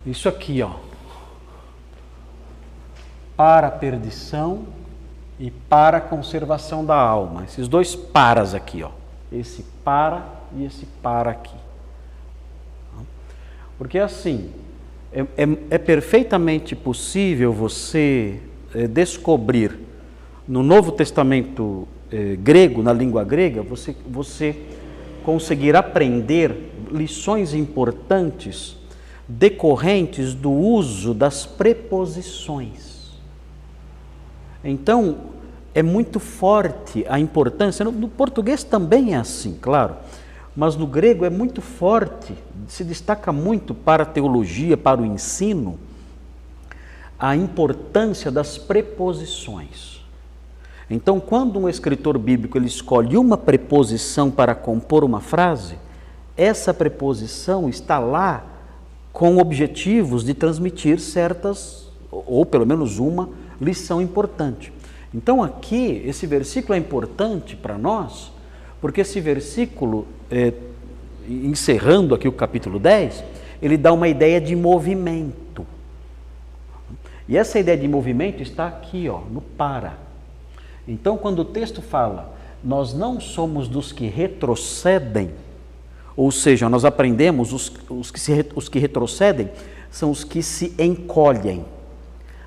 Isso aqui, ó. Para a perdição e para a conservação da alma. Esses dois paras aqui, ó. Esse para e esse para aqui. Porque assim, é perfeitamente possível você descobrir no Novo Testamento grego, na língua grega, você conseguir aprender lições importantes decorrentes do uso das preposições. Então, é muito forte a importância, no português também é assim, claro, mas no grego é muito forte, se destaca muito para a teologia, para o ensino, a importância das preposições. Então, quando um escritor bíblico ele escolhe uma preposição para compor uma frase, essa preposição está lá com objetivos de transmitir certas, ou pelo menos uma, lição importante. Então aqui, esse versículo é importante para nós, porque esse versículo, encerrando aqui o capítulo 10, ele dá uma ideia de movimento. E essa ideia de movimento está aqui, ó, no para. Então quando o texto fala, nós não somos dos que retrocedem, ou seja, nós aprendemos, os que retrocedem são os que se encolhem,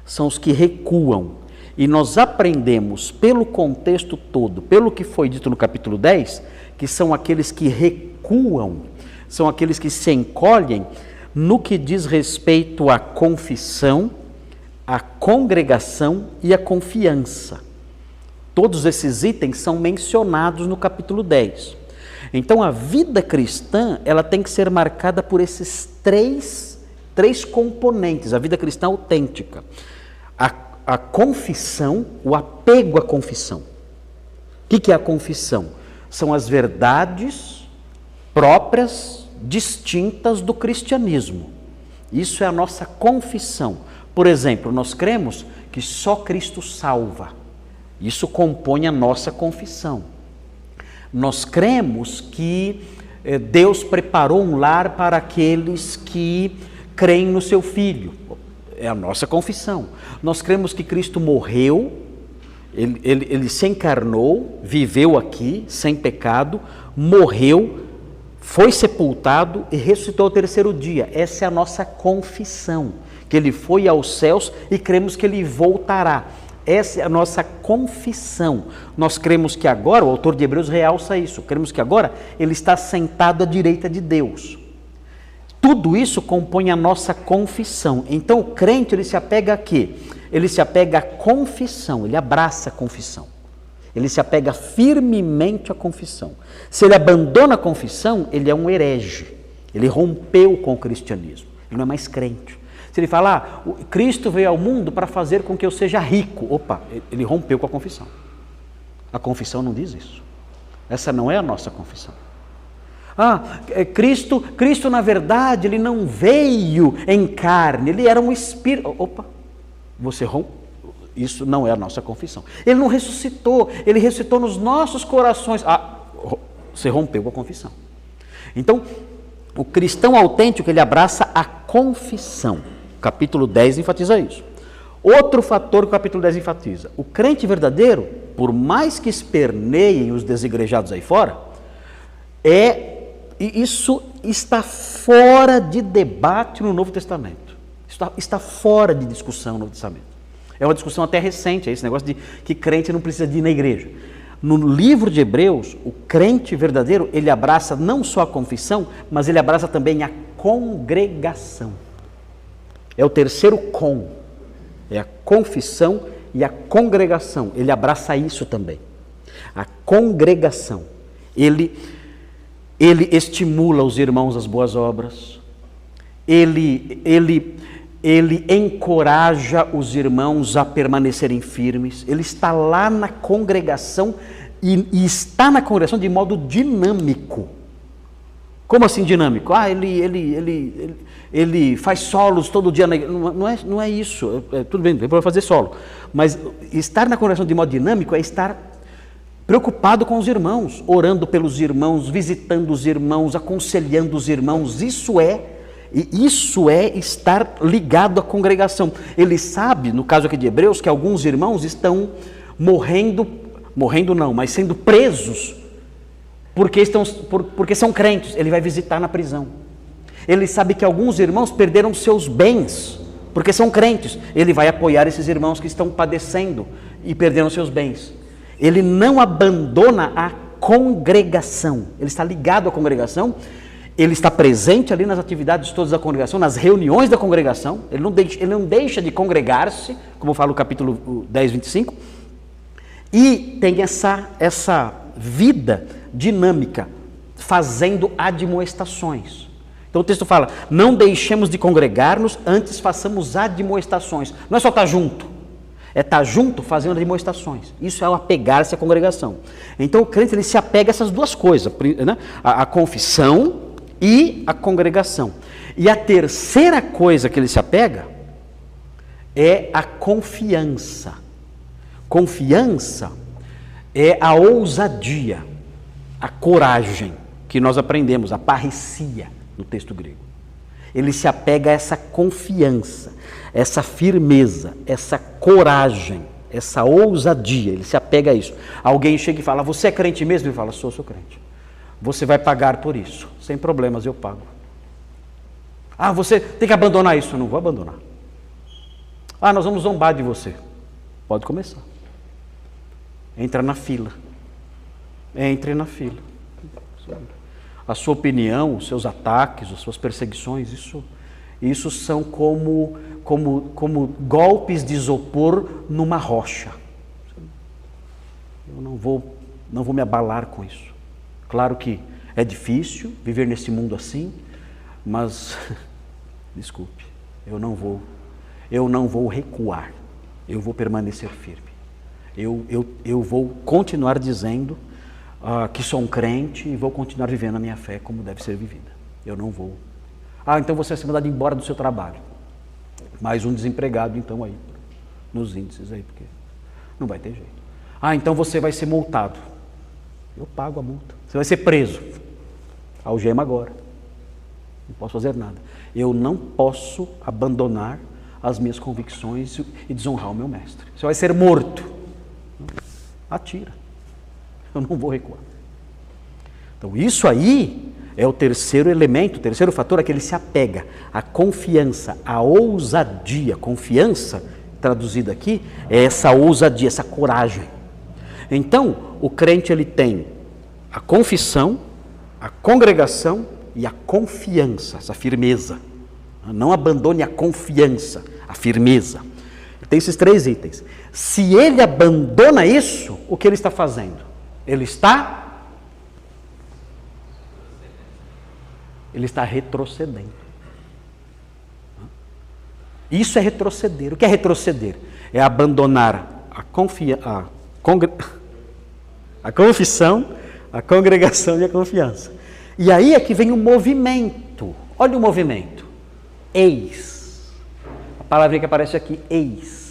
são os que recuam. E nós aprendemos pelo contexto todo, pelo que foi dito no capítulo 10, que são aqueles que recuam, são aqueles que se encolhem no que diz respeito à confissão, à congregação e à confiança. Todos esses itens são mencionados no capítulo 10. Então a vida cristã, ela tem que ser marcada por esses três componentes, a vida cristã autêntica. A confissão, o apego à confissão. O que é a confissão? São as verdades próprias, distintas do cristianismo. Isso é a nossa confissão. Por exemplo, nós cremos que só Cristo salva. Isso compõe a nossa confissão. Nós cremos que Deus preparou um lar para aqueles que creem no seu Filho. É a nossa confissão. Nós cremos que Cristo morreu, ele se encarnou, viveu aqui sem pecado, morreu, foi sepultado e ressuscitou ao terceiro dia. Essa é a nossa confissão, que ele foi aos céus e cremos que ele voltará. Essa é a nossa confissão. Nós cremos que agora, o autor de Hebreus realça isso, cremos que agora ele está sentado à direita de Deus. Tudo isso compõe a nossa confissão. Então o crente ele se apega a quê? Ele se apega à confissão, ele abraça a confissão. Ele se apega firmemente à confissão. Se ele abandona a confissão, ele é um herege. Ele rompeu com o cristianismo. Ele não é mais crente. Se ele falar, Cristo veio ao mundo para fazer com que eu seja rico. Opa, ele rompeu com a confissão. A confissão não diz isso. Essa não é a nossa confissão. Cristo na verdade, ele não veio em carne, ele era um espírito. Opa, você rompeu. Isso não é a nossa confissão. Ele não ressuscitou, ele ressuscitou nos nossos corações. Você rompeu com a confissão. Então, o cristão autêntico, ele abraça a confissão. O capítulo 10 enfatiza isso. Outro fator que o capítulo 10 enfatiza. O crente verdadeiro, por mais que esperneiem os desigrejados aí fora, isso está fora de debate no Novo Testamento. Está fora de discussão no Novo Testamento. É uma discussão até recente, esse negócio de que crente não precisa de ir na igreja. No livro de Hebreus, o crente verdadeiro, ele abraça não só a confissão, mas ele abraça também a congregação. É o terceiro com. É a confissão e a congregação. Ele abraça isso também. A congregação. Ele estimula os irmãos às boas obras. Ele encoraja os irmãos a permanecerem firmes. Ele está lá na congregação e está na congregação de modo dinâmico. Como assim dinâmico? Ele faz solos todo dia. Não é isso. Tudo bem, vai fazer solo. Mas estar na congregação de modo dinâmico é estar preocupado com os irmãos, orando pelos irmãos, visitando os irmãos, aconselhando os irmãos. Isso é E isso é estar ligado à congregação. Ele sabe, no caso aqui de Hebreus, que alguns irmãos estão morrendo não, mas sendo presos porque são crentes. Ele vai visitar na prisão. Ele sabe que alguns irmãos perderam seus bens porque são crentes. Ele vai apoiar esses irmãos que estão padecendo e perderam seus bens. Ele não abandona a congregação. Ele está ligado à congregação. Ele está presente ali nas atividades todas da congregação, nas reuniões da congregação. Ele não deixa de congregar-se, como fala o capítulo 10, 25. E tem essa vida dinâmica, fazendo admoestações. Então o texto fala, não deixemos de congregar-nos, antes façamos admoestações. Não é só estar junto, é estar junto fazendo admoestações. Isso é o apegar-se à congregação. Então o crente ele se apega a essas duas coisas, né? A confissão e a congregação. E a terceira coisa que ele se apega é a confiança. Confiança é a ousadia, a coragem, que nós aprendemos, a parresia no texto grego. Ele se apega a essa confiança, essa firmeza, essa coragem, essa ousadia, ele se apega a isso. Alguém chega e fala, você é crente mesmo? Ele fala, sou crente. Você vai pagar por isso, sem problemas, eu pago. Ah, você tem que abandonar isso. Eu não vou abandonar. Ah, nós vamos zombar de você. Pode começar. Entra na fila. Entre na fila. A sua opinião, os seus ataques, as suas perseguições, isso são como golpes de isopor numa rocha. Eu não vou me abalar com isso. Claro que é difícil viver nesse mundo assim, mas, desculpe, eu não vou recuar, eu vou permanecer firme. Eu vou continuar dizendo que sou um crente e vou continuar vivendo a minha fé como deve ser vivida. Eu não vou. Ah, então você vai ser mandado embora do seu trabalho. Mais um desempregado, então, aí, nos índices aí, porque não vai ter jeito. Ah, então você vai ser multado. Eu pago a multa. Você vai ser preso. Algema agora. Não posso fazer nada. Eu não posso abandonar as minhas convicções e desonrar o meu mestre. Você vai ser morto. Atira. Eu não vou recuar. Então isso aí é o terceiro elemento, o terceiro fator a que ele se apega. A confiança, a ousadia. Confiança, traduzida aqui, é essa ousadia, essa coragem. Então, o crente ele tem a confissão, a congregação e a confiança, essa firmeza. Não abandone a confiança, a firmeza. Tem esses três itens. Se ele abandona isso, o que ele está fazendo? Ele está retrocedendo. Isso é retroceder. O que é retroceder? É abandonar a confissão, a congregação e a confiança. E aí é que vem o movimento. Olha o movimento. Eis. A palavra que aparece aqui, eis.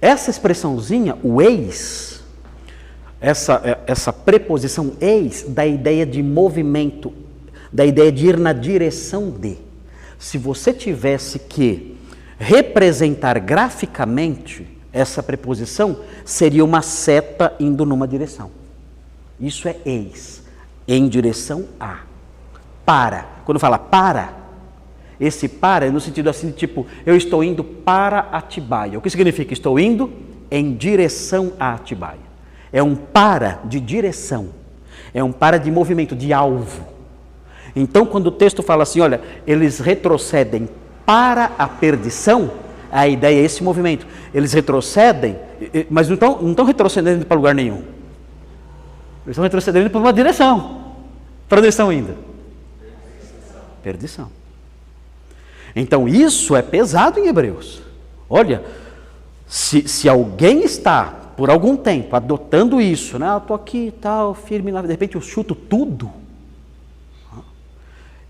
Essa expressãozinha, o eis, essa preposição eis, dá a ideia de movimento, da ideia de ir na direção de. Se você tivesse que representar graficamente essa preposição, seria uma seta indo numa direção. Isso é eis, em direção a. Para. Quando fala para, esse para é no sentido assim, tipo, eu estou indo para Atibaia. O que significa? Estou indo em direção a Atibaia. É um para de direção. É um para de movimento, de alvo. Então, quando o texto fala assim, olha, eles retrocedem para a perdição, a ideia é esse movimento. Eles retrocedem, mas não estão retrocedendo para lugar nenhum. Eles estão retrocedendo para uma direção. Para onde estão indo? Perdição. Então isso é pesado em Hebreus. Olha, se alguém está, por algum tempo, adotando isso, né? Eu estou aqui e tal, firme, de repente eu chuto tudo.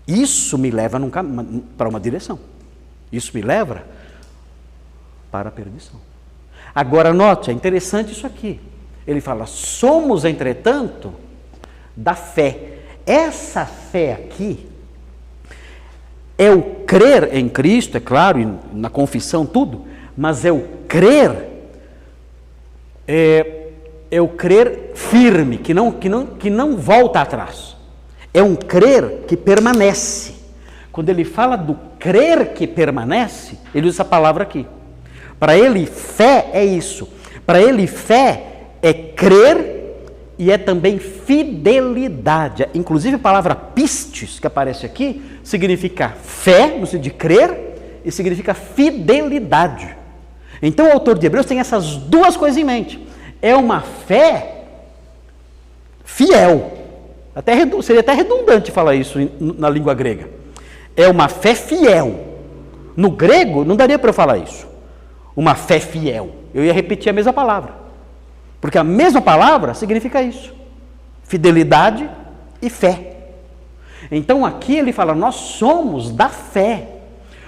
Isso me leva para uma direção. Isso me leva para a perdição. Agora note, é interessante isso aqui. Ele fala, somos, entretanto, da fé. Essa fé aqui é o crer em Cristo, é claro, e na confissão, tudo, mas é o crer, é o crer firme, que não volta atrás. É um crer que permanece. Quando ele fala do crer que permanece, ele usa essa palavra aqui. Para ele, fé é isso. Para ele, fé é crer e é também fidelidade. Inclusive a palavra pistes, que aparece aqui, significa fé, no sentido de crer, e significa fidelidade. Então o autor de Hebreus tem essas duas coisas em mente. É uma fé fiel. Seria até redundante falar isso na língua grega. É uma fé fiel. No grego, não daria para eu falar isso. Uma fé fiel. Eu ia repetir a mesma palavra. Porque a mesma palavra significa isso. Fidelidade e fé. Então aqui ele fala, nós somos da fé.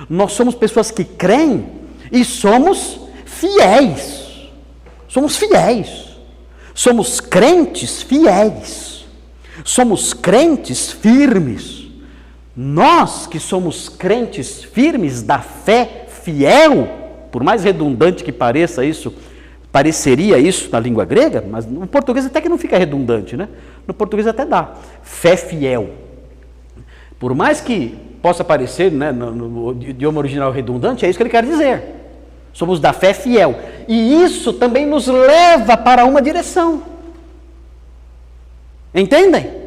Nós somos pessoas que creem e somos fiéis. Somos fiéis. Somos crentes fiéis. Somos crentes firmes. Nós que somos crentes firmes da fé fiel, por mais redundante que pareça isso, pareceria isso na língua grega, mas no português até que não fica redundante, né? No português até dá. Fé fiel. Por mais que possa parecer, né, no idioma original redundante, é isso que ele quer dizer. Somos da fé fiel. E isso também nos leva para uma direção. Entendem?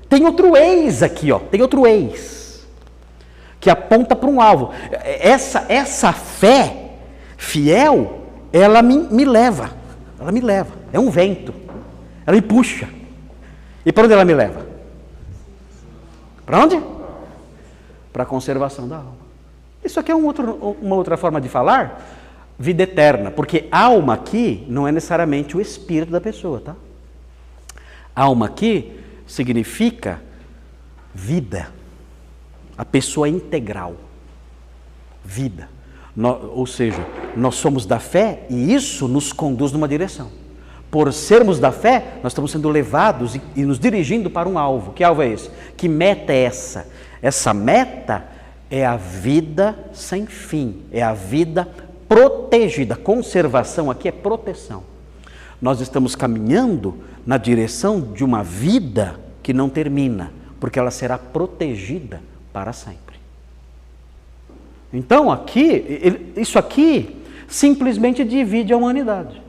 Tem outro eis aqui, ó. Tem outro eis. Que aponta para um alvo. Essa fé fiel, ela me leva. Ela me leva. É um vento. Ela me puxa. E para onde ela me leva? Para onde? Para a conservação da alma. Isso aqui é uma outra forma de falar vida eterna, porque alma aqui não é necessariamente o espírito da pessoa, tá? Alma aqui significa vida, a pessoa integral, vida. Ou seja, nós somos da fé e isso nos conduz numa direção. Por sermos da fé, nós estamos sendo levados e nos dirigindo para um alvo. Que alvo é esse? Que meta é essa? Essa meta é a vida sem fim, é a vida protegida. Conservação aqui é proteção. Nós estamos caminhando na direção de uma vida que não termina, porque ela será protegida para sempre. Então isso aqui simplesmente divide a humanidade.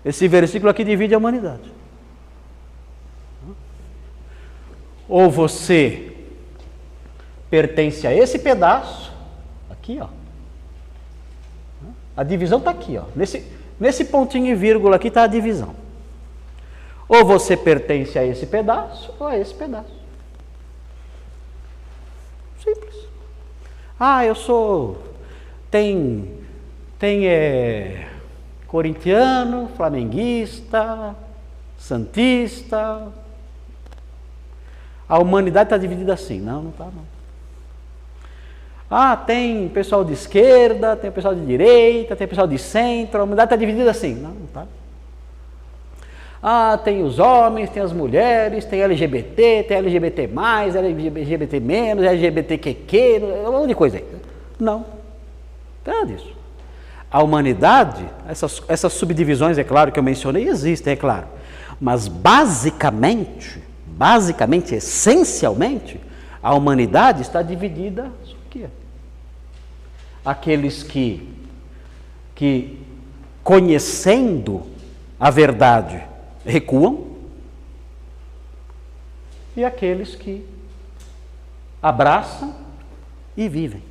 Esse versículo aqui divide a humanidade. Ou você pertence a esse pedaço, aqui ó. A divisão está aqui, ó. Nesse pontinho e vírgula aqui está a divisão. Ou você pertence a esse pedaço, ou a esse pedaço. Simples. Eu sou... Tem corintiano, flamenguista, santista. A humanidade está dividida assim. Não está não. Tem pessoal de esquerda, tem pessoal de direita, tem pessoal de centro, a humanidade está dividida assim. Não está. Tem os homens, tem as mulheres, tem LGBT, tem LGBT+, LGBT-, LGBTQQ, um monte de coisa aí. Não. Nada disso. A humanidade, essas subdivisões, é claro, que eu mencionei, existem, é claro. Mas basicamente, essencialmente, a humanidade está dividida aqui. Aqueles que conhecendo a verdade recuam, e aqueles que abraçam e vivem.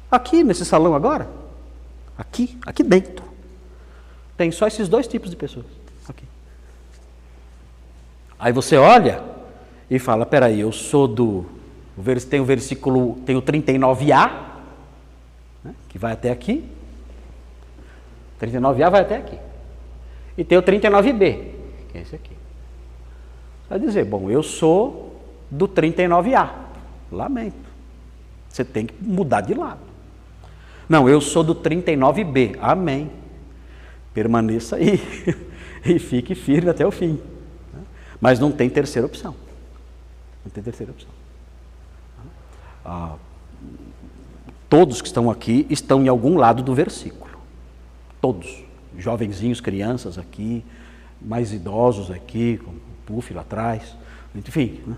Aqui nesse salão agora, aqui dentro, tem só esses dois tipos de pessoas. Aqui. Aí você olha e fala, peraí, eu sou tem o versículo, tem o 39A, né, que vai até aqui. 39A vai até aqui. E tem o 39B, que é esse aqui. Vai dizer, bom, eu sou do 39A. Lamento. Você tem que mudar de lado. Não, eu sou do 39B. Amém. Permaneça aí e fique firme até o fim. Mas não tem terceira opção. Não tem terceira opção. Todos que estão aqui estão em algum lado do versículo. Todos. Jovenzinhos, crianças aqui, mais idosos aqui, com o Puff lá atrás. Enfim, né?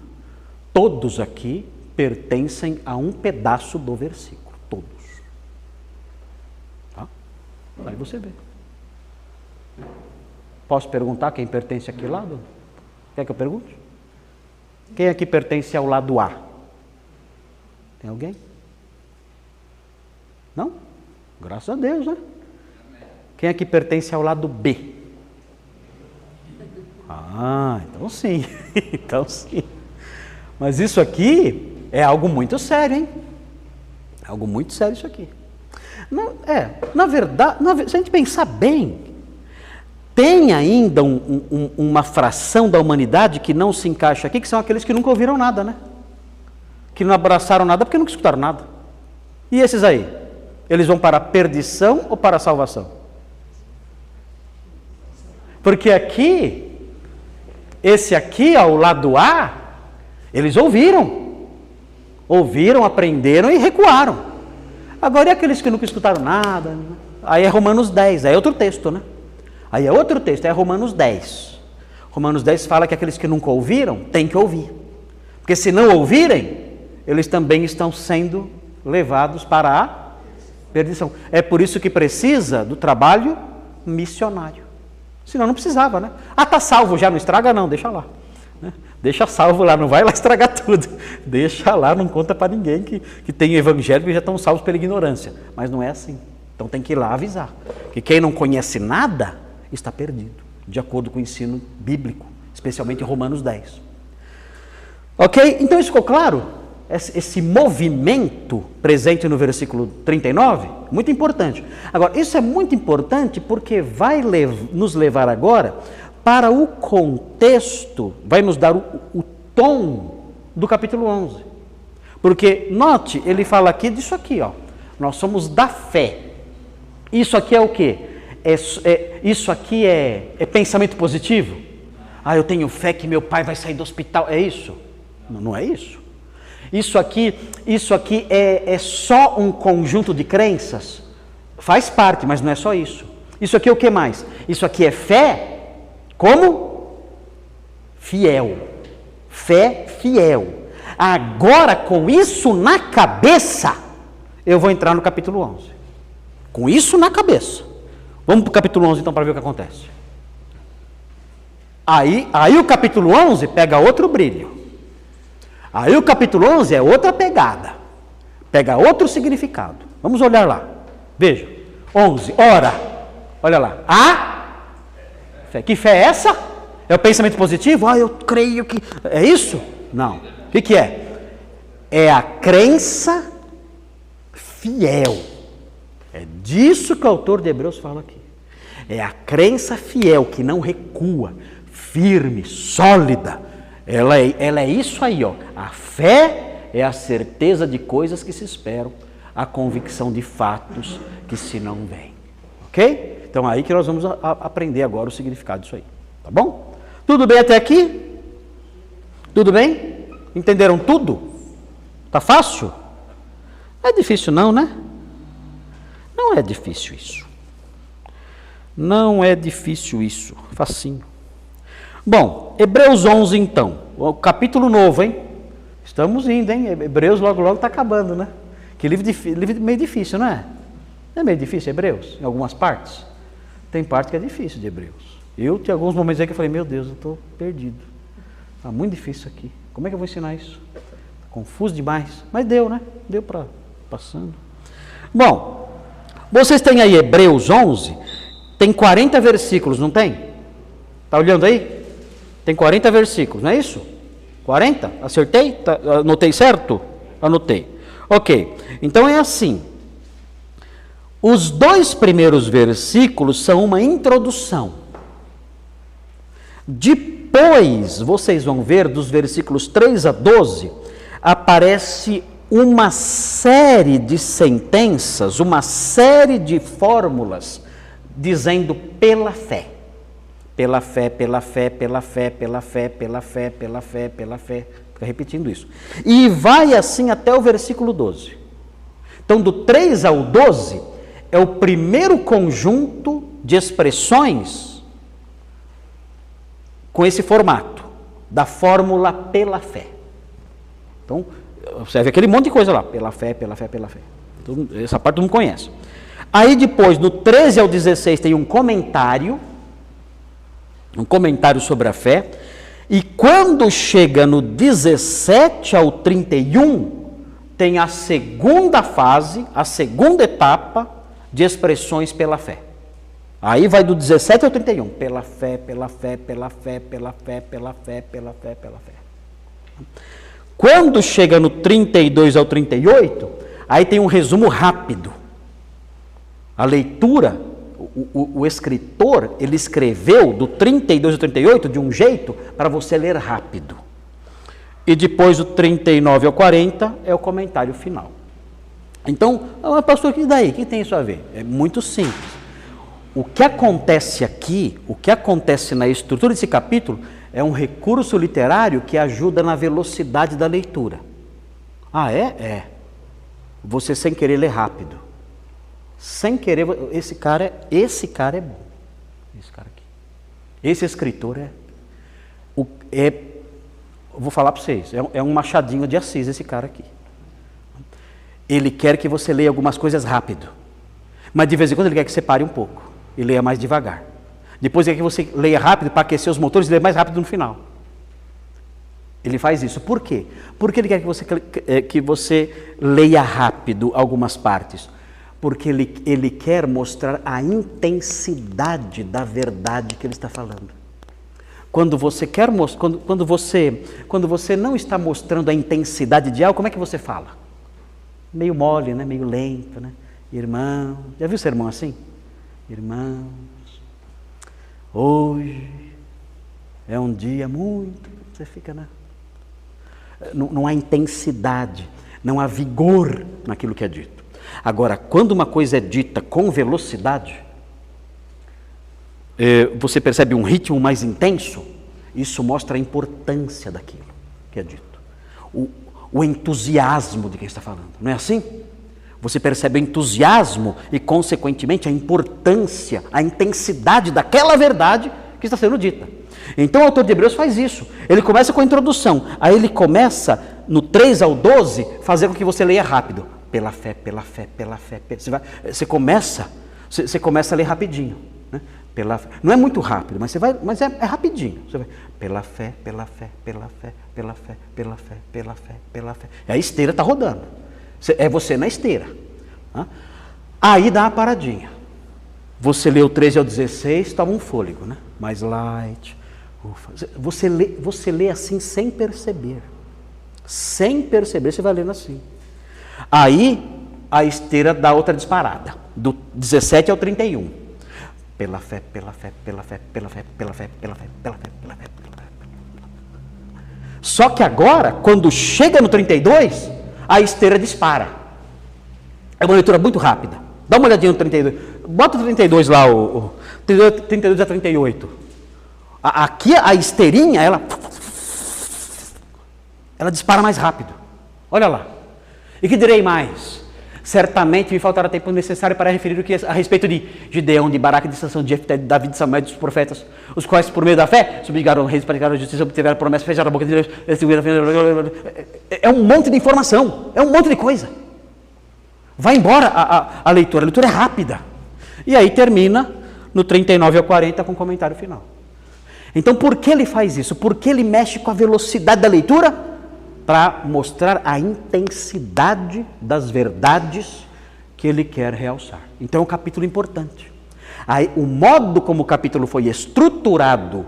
Todos aqui pertencem a um pedaço do versículo. Todos. Tá? Aí você vê. Posso perguntar quem pertence a que lado? Quer que eu pergunte? Quem aqui pertence ao lado A? Tem alguém? Não? Graças a Deus, né? Quem aqui pertence ao lado B? Ah, então sim. Então sim. Mas isso aqui é algo muito sério, hein? É algo muito sério isso aqui. Na verdade, se a gente pensar bem, tem ainda uma fração da humanidade que não se encaixa aqui, que são aqueles que nunca ouviram nada, né? Que não abraçaram nada porque nunca escutaram nada. E esses aí? Eles vão para a perdição ou para a salvação? Porque aqui, esse aqui, ao lado A, eles ouviram, aprenderam e recuaram. Agora, e aqueles que nunca escutaram nada? Aí é Romanos 10, aí é outro texto, né? Aí é outro texto, é Romanos 10. Romanos 10 fala que aqueles que nunca ouviram, têm que ouvir. Porque se não ouvirem, eles também estão sendo levados para a perdição. É por isso que precisa do trabalho missionário. Senão não precisava, né? Ah, tá salvo já, não estraga não, deixa lá. Né? Deixa salvo lá, não vai lá estragar tudo. Deixa lá, não conta para ninguém que tem evangelho e já estão salvos pela ignorância. Mas não é assim. Então tem que ir lá avisar. Que quem não conhece nada está perdido, de acordo com o ensino bíblico, especialmente em Romanos 10. Ok? Então isso ficou claro? Esse movimento presente no versículo 39, muito importante. Agora, isso é muito importante porque vai nos levar agora para o contexto, vai nos dar o tom do capítulo 11. Porque, note, ele fala aqui disso aqui, ó. Nós somos da fé. Isso aqui é o quê? Isso aqui é pensamento positivo? Ah, eu tenho fé que meu pai vai sair do hospital. É isso? Não é isso. Isso aqui é só um conjunto de crenças? Faz parte, mas não é só isso. Isso aqui é o que mais? Isso aqui é fé como? Fiel. Fé fiel. Agora, com isso na cabeça, eu vou entrar no capítulo 11. Com isso na cabeça. Vamos para o capítulo 11 então para ver o que acontece. Aí o capítulo 11 pega outro brilho. Aí o capítulo 11 é outra pegada. Pega outro significado. Vamos olhar lá. Veja. 11. Ora. Olha lá. Fé. Que fé é essa? É o pensamento positivo? Ah, eu creio que... É isso? Não. O que é? É a crença fiel. É disso que o autor de Hebreus fala aqui. É a crença fiel, que não recua, firme, sólida. Ela é isso aí, ó. A fé é a certeza de coisas que se esperam, a convicção de fatos que se não veem. Ok? Então aí que nós vamos aprender agora o significado disso aí. Tá bom? Tudo bem até aqui? Tudo bem? Entenderam tudo? Tá fácil? Não é difícil não, né? Não é difícil isso. Não é difícil isso. Facinho. Bom, Hebreus 11 então. O capítulo novo, hein? Estamos indo, hein? Hebreus logo está acabando, né? Que livro meio difícil, não é? Não é meio difícil Hebreus? Em algumas partes? Tem parte que é difícil de Hebreus. Eu tinha alguns momentos aí que eu falei, meu Deus, eu estou perdido. Está muito difícil isso aqui. Como é que eu vou ensinar isso? Confuso demais. Mas deu, né? Deu para passando. Bom, vocês têm aí Hebreus 11, tem 40 versículos, não tem? Está olhando aí? Tem 40 versículos, não é isso? 40? Acertei? Tá, anotei certo? Anotei. Ok. Então é assim. Os 2 primeiros versículos são uma introdução. Depois, vocês vão ver, dos versículos 3 a 12, aparece uma série de sentenças, uma série de fórmulas, dizendo pela fé. Pela fé, pela fé, pela fé, pela fé, pela fé, pela fé, pela fé. Fica repetindo isso. E vai assim até o versículo 12. Então, do 3 ao 12, é o primeiro conjunto de expressões com esse formato, da fórmula pela fé. Então, observe aquele monte de coisa lá, pela fé, pela fé, pela fé. Então, essa parte todo mundo conhece. Aí depois, do 13 ao 16, tem um comentário sobre a fé. E quando chega no 17 ao 31, tem a segunda fase, a segunda etapa de expressões pela fé. Aí vai do 17 ao 31, pela fé, pela fé, pela fé, pela fé, pela fé, pela fé, pela fé. Quando chega no 32 ao 38, aí tem um resumo rápido. A leitura, o escritor, ele escreveu do 32 ao 38 de um jeito para você ler rápido. E depois do 39 ao 40 é o comentário final. Então, pastor, que daí? O que tem isso a ver? É muito simples. O que acontece aqui, o que acontece na estrutura desse capítulo, é um recurso literário que ajuda na velocidade da leitura. Ah, é? É. Você sem querer ler rápido. Sem querer, esse cara é bom. Esse cara aqui. Esse escritor vou falar para vocês, é um Machadinho de Assis esse cara aqui. Ele quer que você leia algumas coisas rápido. Mas de vez em quando ele quer que você pare um pouco e leia mais devagar. Depois ele quer que você leia rápido para aquecer os motores e leia mais rápido no final. Ele faz isso. Por quê? Porque ele quer que você leia rápido algumas partes. Porque ele quer mostrar a intensidade da verdade que ele está falando. Quando você não está mostrando a intensidade de algo, como é que você fala? Meio mole, né? Meio lento, né? Irmão, já viu sermão assim? Irmãos, hoje é um dia muito... Você fica, né? Não há intensidade, não há vigor naquilo que é dito. Agora, quando uma coisa é dita com velocidade, você percebe um ritmo mais intenso, isso mostra a importância daquilo que é dito. O entusiasmo de quem está falando, não é assim? Você percebe o entusiasmo e, consequentemente, a importância, a intensidade daquela verdade que está sendo dita. Então o autor de Hebreus faz isso. Ele começa com a introdução, aí ele começa, no 3 ao 12, fazer com que você leia rápido. Pela fé, pela fé, pela fé. Você começa a ler rapidinho. Né? Pela fé. Não é muito rápido, mas é rapidinho. Você vai, pela fé, pela fé, pela fé, pela fé, pela fé, pela fé, pela fé. E a esteira está rodando. É você na esteira. Aí dá uma paradinha. Você lê o 13 ao 16, toma um fôlego, né? Mais light. Ufa. Você lê assim sem perceber. Sem perceber, você vai lendo assim. Aí a esteira dá outra disparada. Do 17 ao 31. Pela fé, pela fé, pela fé, pela fé, pela fé, pela fé, pela fé, pela fé, pela fé. Só que agora, quando chega no 32, a esteira dispara. É uma leitura muito rápida. Dá uma olhadinha no 32. Bota o 32 lá, o 32 a 38. Aqui a esteirinha, ela dispara mais rápido. Olha lá. E que direi mais? Certamente me faltará tempo necessário para referir o que a respeito de Gideão, de Baraque, de Sansão, de Jefté, de Davi, de Samuel, dos profetas, os quais por meio da fé subjugaram reis, praticaram a justiça, obtiveram a promessa, fecharam a boca de Deus. É um monte de informação, é um monte de coisa. Vai embora a leitura é rápida. E aí termina no 39 ao 40 com o comentário final. Então por que ele faz isso? Por que ele mexe com a velocidade da leitura? Para mostrar a intensidade das verdades que ele quer realçar. Então é um capítulo importante. Aí, o modo como o capítulo foi estruturado,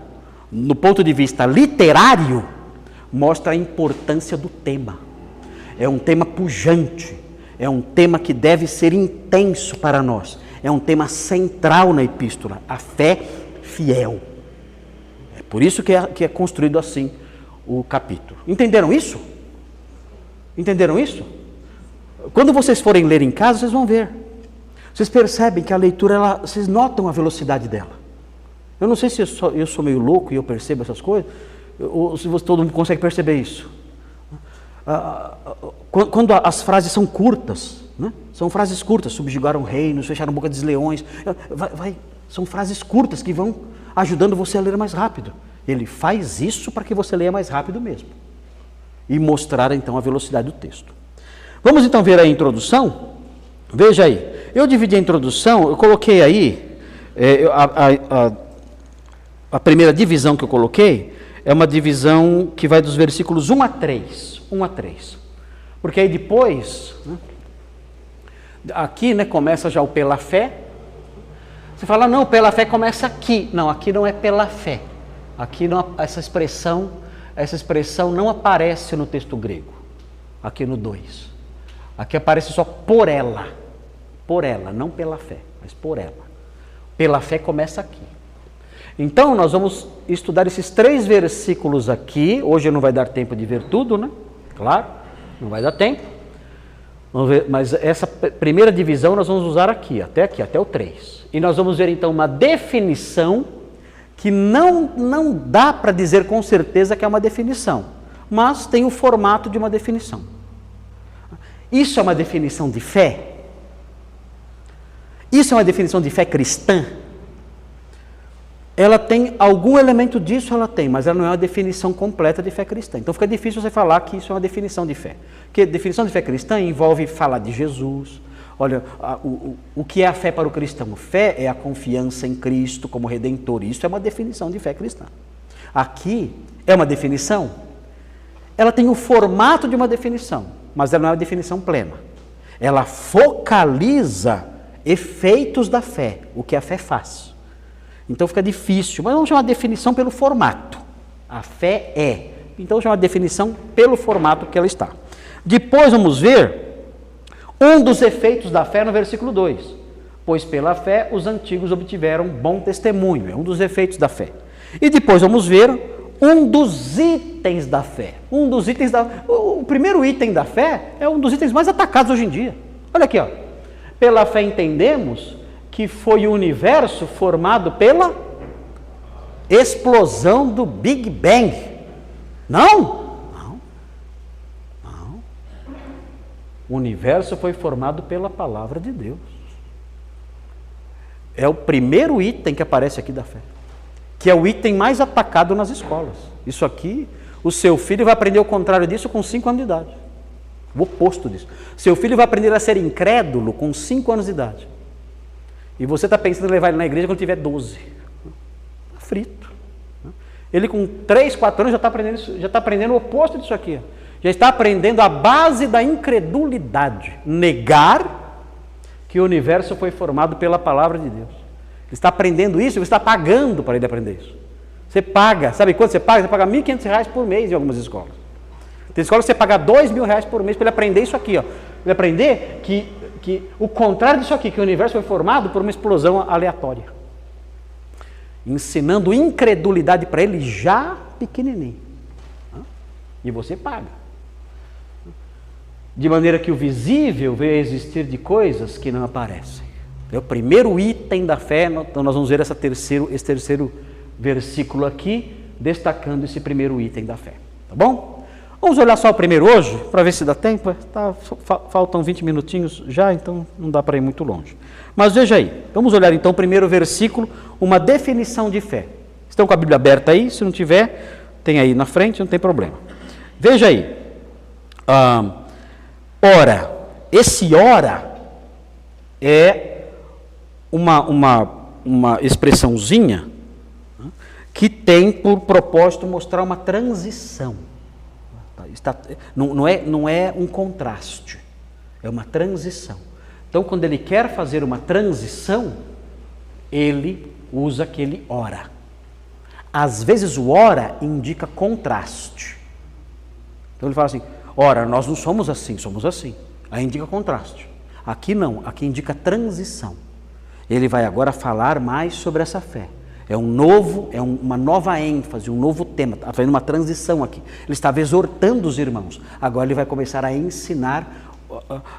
no ponto de vista literário, mostra a importância do tema. É um tema pujante, é um tema que deve ser intenso para nós, é um tema central na epístola, a fé fiel. É por isso que é construído assim o capítulo. Entenderam isso? Entenderam isso? Quando vocês forem ler em casa, vocês vão ver. Vocês percebem que a leitura, vocês notam a velocidade dela. Eu não sei se eu sou meio louco e eu percebo essas coisas, ou se todo mundo consegue perceber isso. Quando as frases são curtas, né? São frases curtas, subjugaram reinos, fecharam a boca dos leões, são frases curtas que vão ajudando você a ler mais rápido. Ele faz isso para que você leia mais rápido mesmo. E mostrar então a velocidade do texto. Vamos então ver a introdução? Veja aí, eu dividi a introdução, eu coloquei aí, a primeira divisão que eu coloquei é uma divisão que vai dos versículos 1 a 3. Porque aí depois, né, aqui, né, começa já o pela fé. Você fala, não, pela fé começa aqui. Não, aqui não é pela fé. Aqui não, essa expressão não aparece no texto grego. Aqui no 2. Aqui aparece só por ela. Por ela, não pela fé, mas por ela. Pela fé começa aqui. Então, nós vamos estudar esses 3 versículos aqui. Hoje não vai dar tempo de ver tudo, né? Claro, não vai dar tempo. Vamos ver, mas essa primeira divisão nós vamos usar aqui, até o 3. E nós vamos ver então uma definição que não dá para dizer com certeza que é uma definição, mas tem o formato de uma definição. Isso é uma definição de fé? Isso é uma definição de fé cristã? Ela tem algum elemento disso, ela tem, mas ela não é uma definição completa de fé cristã. Então fica difícil você falar que isso é uma definição de fé. Porque definição de fé cristã envolve falar de Jesus. Olha, o que é a fé para o cristão? Fé é a confiança em Cristo como Redentor. Isso é uma definição de fé cristã. Aqui é uma definição. Ela tem o formato de uma definição, mas ela não é uma definição plena. Ela focaliza efeitos da fé, o que a fé faz. Então fica difícil, mas vamos chamar de definição pelo formato. A fé é. Então vamos chamar de definição pelo formato que ela está. Depois vamos ver um dos efeitos da fé no versículo 2. Pois pela fé os antigos obtiveram bom testemunho. É um dos efeitos da fé. E depois vamos ver um dos itens da fé. O primeiro item da fé é um dos itens mais atacados hoje em dia. Olha aqui, ó. Pela fé entendemos que foi o universo formado pela explosão do Big Bang. Não. O universo foi formado pela palavra de Deus. É o primeiro item que aparece aqui da fé, que é o item mais atacado nas escolas. Isso aqui, o seu filho vai aprender o contrário disso com 5 anos de idade. O oposto disso. Seu filho vai aprender a ser incrédulo com 5 anos de idade. E você está pensando em levar ele na igreja quando tiver 12. Está frito. Ele com 3, 4 anos já está aprendendo o oposto disso aqui. Já está aprendendo a base da incredulidade. Negar que o universo foi formado pela palavra de Deus. Ele está aprendendo isso e você está pagando para ele aprender isso. Você paga, sabe quanto você paga? Você paga R$ 1.500 por mês em algumas escolas. Tem escolas que você paga R$2.000 por mês para ele aprender isso aqui. Ó. Ele aprender que o contrário disso aqui, que o universo foi formado por uma explosão aleatória. Ensinando incredulidade para ele já pequenininho. E você paga. De maneira que o visível veio a existir de coisas que não aparecem. É o primeiro item da fé, então nós vamos ver esse terceiro versículo aqui, destacando esse primeiro item da fé. Tá bom? Vamos olhar só o primeiro hoje, para ver se dá tempo. Faltam 20 minutinhos já, então não dá para ir muito longe. Mas veja aí, vamos olhar então o primeiro versículo, uma definição de fé. Estão com a Bíblia aberta aí? Se não tiver, tem aí na frente, não tem problema. Veja aí. Ora, esse ora é uma expressãozinha que tem por propósito mostrar uma transição. Não é um contraste, é uma transição. Então, quando ele quer fazer uma transição, ele usa aquele ora. Às vezes o ora indica contraste. Então ele fala assim, ora, nós não somos assim, somos assim. Aí indica contraste. Aqui não, aqui indica transição. Ele vai agora falar mais sobre essa fé. É uma nova ênfase, um novo tema, está fazendo uma transição aqui. Ele estava exortando os irmãos, agora ele vai começar a ensinar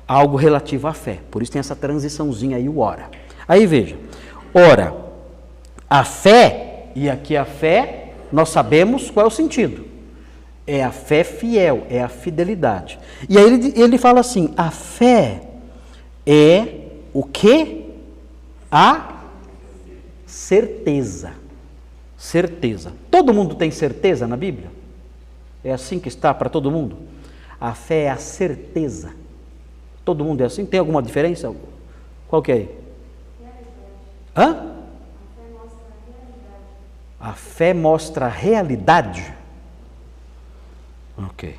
algo relativo à fé. Por isso tem essa transiçãozinha aí, o ora. Aí veja, ora, a fé, e aqui a fé, nós sabemos qual é o sentido. É a fé fiel, é a fidelidade. E aí ele fala assim, a fé é o quê? A certeza. Certeza. Todo mundo tem certeza na Bíblia? É assim que está para todo mundo? A fé é a certeza. Todo mundo é assim? Tem alguma diferença? Qual que é aí? Hã? A fé mostra a realidade. Ok.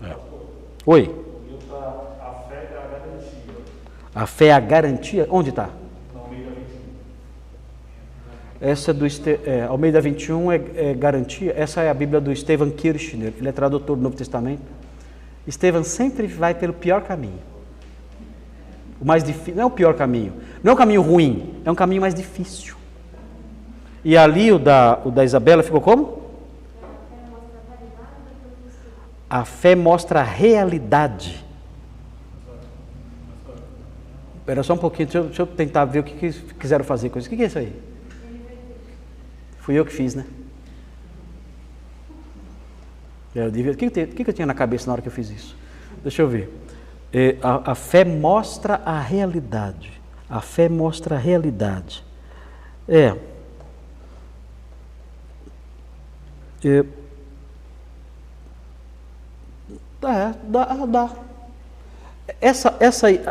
É. Oi. A fé é a garantia. A fé é a garantia? Onde está? Na Almeida 21. Essa do Almeida 21 é garantia. Essa é a Bíblia do Stephen Kirchner. Ele é tradutor do Novo Testamento. Stephen sempre vai pelo pior caminho. O mais difícil, não é o pior caminho. Não é um caminho ruim, é um caminho mais difícil. E ali o da Isabela ficou como? A fé mostra a realidade. Espera só um pouquinho, deixa eu tentar ver o que quiseram fazer com isso. O que é isso aí? Fui eu que fiz, né? O que eu tinha na cabeça na hora que eu fiz isso? Deixa eu ver. A fé mostra a realidade. A fé mostra a realidade. Dá.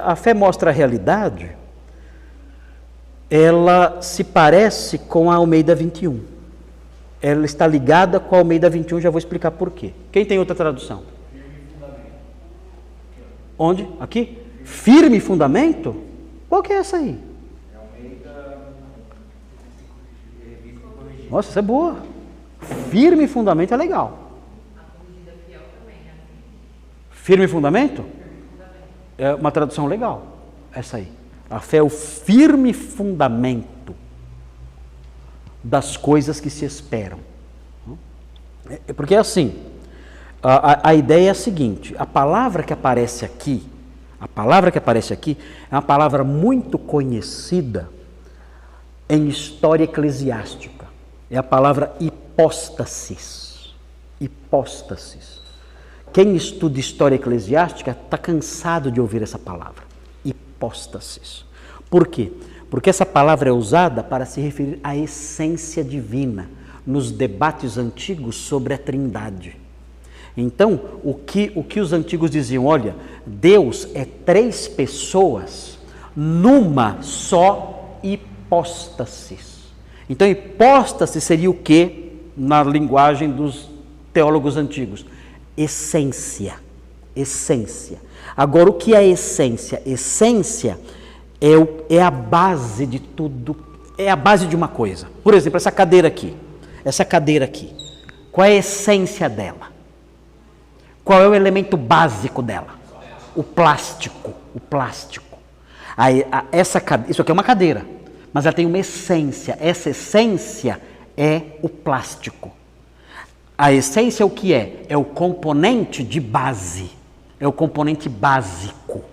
A fé mostra a realidade, ela se parece com a Almeida 21. Ela está ligada com a Almeida 21, já vou explicar por quê. Quem tem outra tradução? Firme fundamento. Onde? Aqui? Firme fundamento? Qual que é essa aí? É Almeida. Nossa, essa é boa. Firme fundamento é legal. Firme fundamento? É uma tradução legal, essa aí. A fé é o firme fundamento das coisas que se esperam. Porque é assim, a ideia é a seguinte, a palavra que aparece aqui é uma palavra muito conhecida em história eclesiástica. É a palavra hipóstasis. Hipóstasis. Quem estuda história eclesiástica está cansado de ouvir essa palavra, hipóstasis. Por quê? Porque essa palavra é usada para se referir à essência divina, nos debates antigos sobre a Trindade. Então, o que os antigos diziam? Olha, Deus é 3 pessoas numa só hipóstasis. Então, hipóstase seria o quê? Na linguagem dos teólogos antigos. Essência. Essência. Agora, o que é essência? Essência é a base de tudo, é a base de uma coisa. Por exemplo, essa cadeira aqui. Qual é a essência dela? Qual é o elemento básico dela? O plástico. Isso aqui é uma cadeira, mas ela tem uma essência. Essa essência é o plástico. A essência é o que é? É o componente de base. É o componente básico.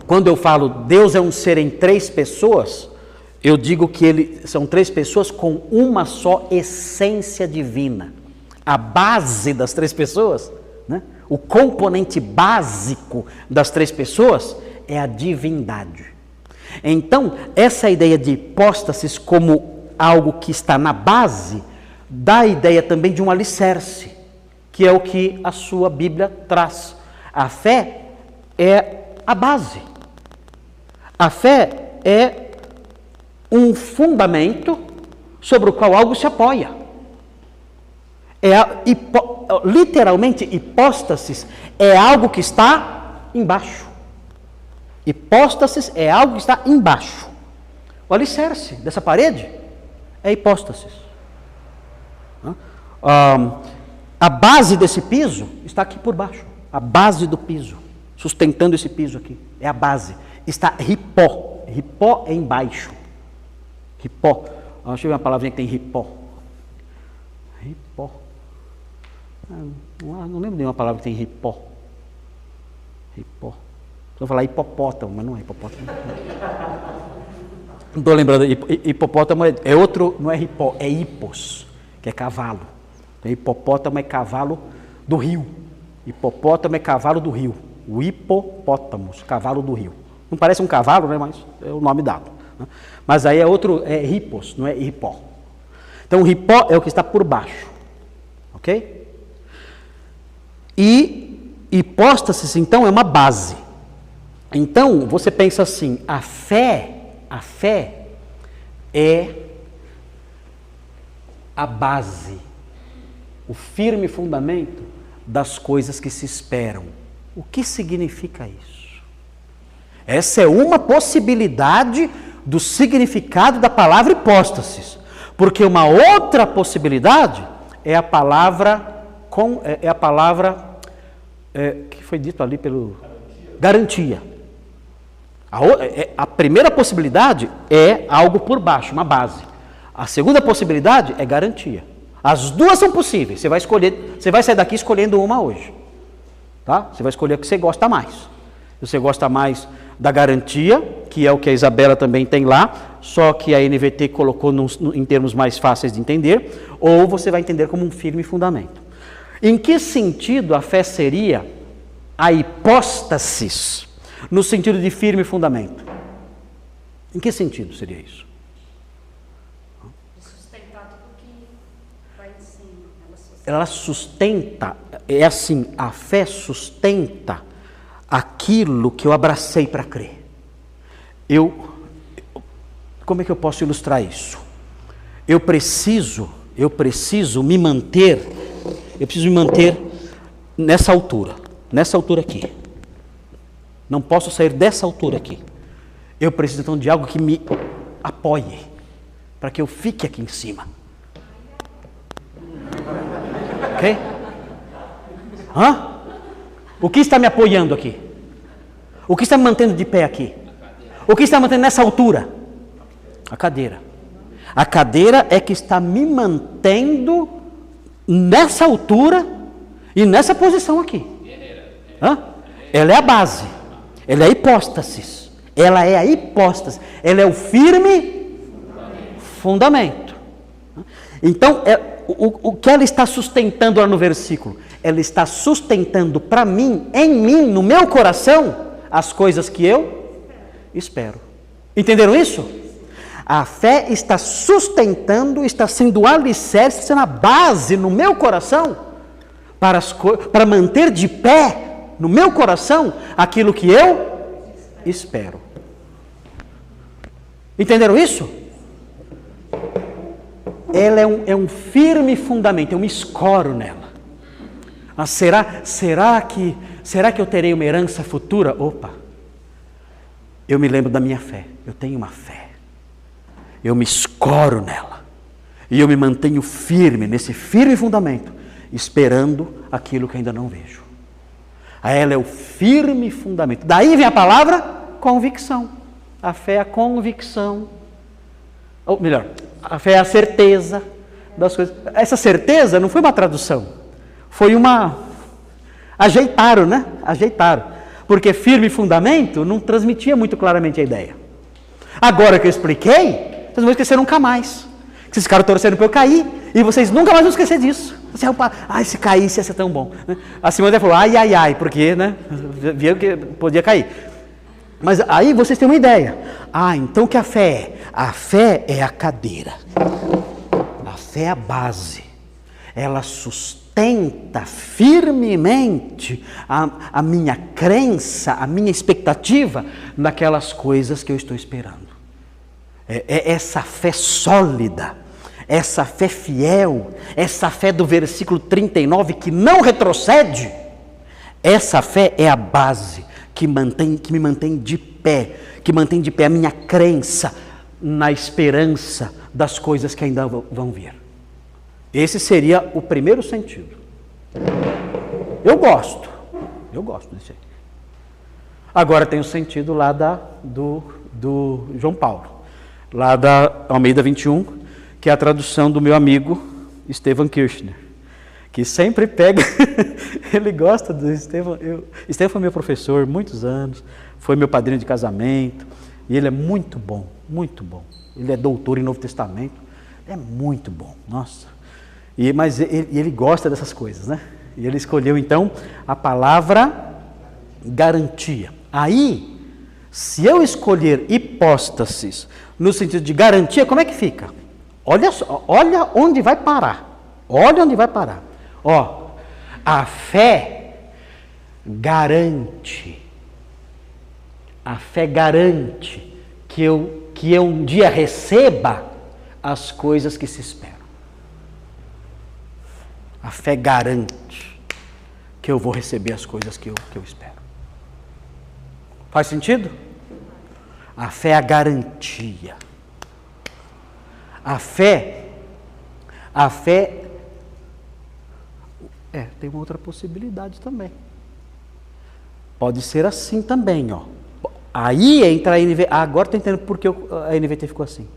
Quando eu falo Deus é um ser em 3 pessoas, eu digo que são 3 pessoas com uma só essência divina. A base das 3 pessoas, né? O componente básico das 3 pessoas é a divindade. Então, essa ideia de hipóstasis como algo que está na base, dá a ideia também de um alicerce, que é o que a sua Bíblia traz. A fé é a base. A fé é um fundamento sobre o qual algo se apoia. Literalmente, hipóstasis é algo que está embaixo. Hipóstasis é algo que está embaixo. O alicerce dessa parede é hipóstasis. A base desse piso está aqui por baixo. A base do piso, sustentando esse piso aqui, é a base. Está ripó. Ripó é embaixo. Ripó. Deixa eu ver uma palavrinha que tem ripó. Ripó. Não lembro de uma palavra que tem ripó. Ripó. Vou falar hipopótamo, mas não é hipopótamo. Não estou lembrando. Hipopótamo é outro, não é ripó, é hipos, que é cavalo. Hipopótamo é cavalo do rio. Hipopótamo é cavalo do rio. O hipopótamos, cavalo do rio. Não parece um cavalo, né? Mas é o nome dado. Né? Mas aí é outro, é hipos, não é hipó. Então o hipó é o que está por baixo. Ok? E hipóstasis, então, é uma base. Então, você pensa assim, a fé é a base, o firme fundamento das coisas que se esperam. O que significa isso? Essa é uma possibilidade do significado da palavra hipóstasis, porque uma outra possibilidade é a palavra que foi dito ali pelo garantia. A primeira possibilidade é algo por baixo, uma base. A segunda possibilidade é garantia. As duas são possíveis. Você vai escolher, você vai sair daqui escolhendo uma hoje. Tá? Você vai escolher o que você gosta mais. Se você gosta mais da garantia, que é o que a Isabela também tem lá, só que a NVT colocou em termos mais fáceis de entender, ou você vai entender como um firme fundamento. Em que sentido a fé seria a hipóstasis, no sentido de firme fundamento? Em que sentido seria isso? Sustentar tudo que vai em cima. Ela sustenta, é assim, a fé sustenta aquilo que eu abracei para crer. Como é que eu posso ilustrar isso? Eu preciso me manter nessa altura aqui. Não posso sair dessa altura aqui. Eu preciso então de algo que me apoie, para que eu fique aqui em cima. Ok? O que está me apoiando aqui? O que está me mantendo de pé aqui? O que está me mantendo nessa altura? A cadeira. A cadeira é que está me mantendo nessa altura e nessa posição aqui. Ela é a base. Ela é a hipóstasis. Ela é a hipóstase. Ela é o firme fundamento. Então, o que ela está sustentando lá no versículo? Ela está sustentando para mim, em mim, no meu coração, as coisas que eu espero. Entenderam isso? A fé está sustentando, está sendo o alicerce, está sendo a base no meu coração para manter de pé no meu coração aquilo que eu espero. Entenderam isso? Ela é um firme fundamento, eu me escoro nela. Será que eu terei uma herança futura? Opa! Eu me lembro da minha fé, eu tenho uma fé. Eu me escoro nela. E eu me mantenho firme, nesse firme fundamento, esperando aquilo que ainda não vejo. Ela é o firme fundamento. Daí vem a palavra convicção. A fé é a convicção. Ou melhor, a fé é a certeza das coisas. Essa certeza não foi uma tradução. Foi uma... Ajeitaram, né? Ajeitaram. Porque firme fundamento não transmitia muito claramente a ideia. Agora que eu expliquei, vocês não vão esquecer nunca mais. Vocês ficaram torcendo para eu cair e vocês nunca mais vão esquecer disso. Se caísse ia ser tão bom. A Simone falou, ai, porque, né? Viu que podia cair. Mas aí vocês têm uma ideia. Então o que a fé é? A fé é a cadeira. A fé é a base. Ela sustenta firmemente a minha crença, a minha expectativa naquelas coisas que eu estou esperando. É essa fé sólida, essa fé fiel, essa fé do versículo 39 que não retrocede. Essa fé é a base que me mantém de pé, que mantém de pé a minha crença na esperança das coisas que ainda vão vir. Esse seria o primeiro sentido. Eu gosto desse aí. Agora tem o sentido lá do João Paulo, lá da Almeida 21, que é a tradução do meu amigo Stephen Kirchner, que sempre pega, ele gosta do Stephen. Stephen foi meu professor muitos anos, foi meu padrinho de casamento, e ele é muito bom, muito bom. Ele é doutor em Novo Testamento, é muito bom, nossa. Mas ele gosta dessas coisas, né? E ele escolheu então a palavra garantia. Aí, se eu escolher hipóstasis no sentido de garantia, como é que fica? Olha onde vai parar. Olha onde vai parar. Ó, a fé garante. A fé garante que eu um dia receba as coisas que se esperam. A fé garante que eu vou receber as coisas que eu espero. Faz sentido? A fé é a garantia. A fé tem uma outra possibilidade também. Pode ser assim também, ó. Aí entra a NVT. Agora estou entendendo por que a NVT ficou assim.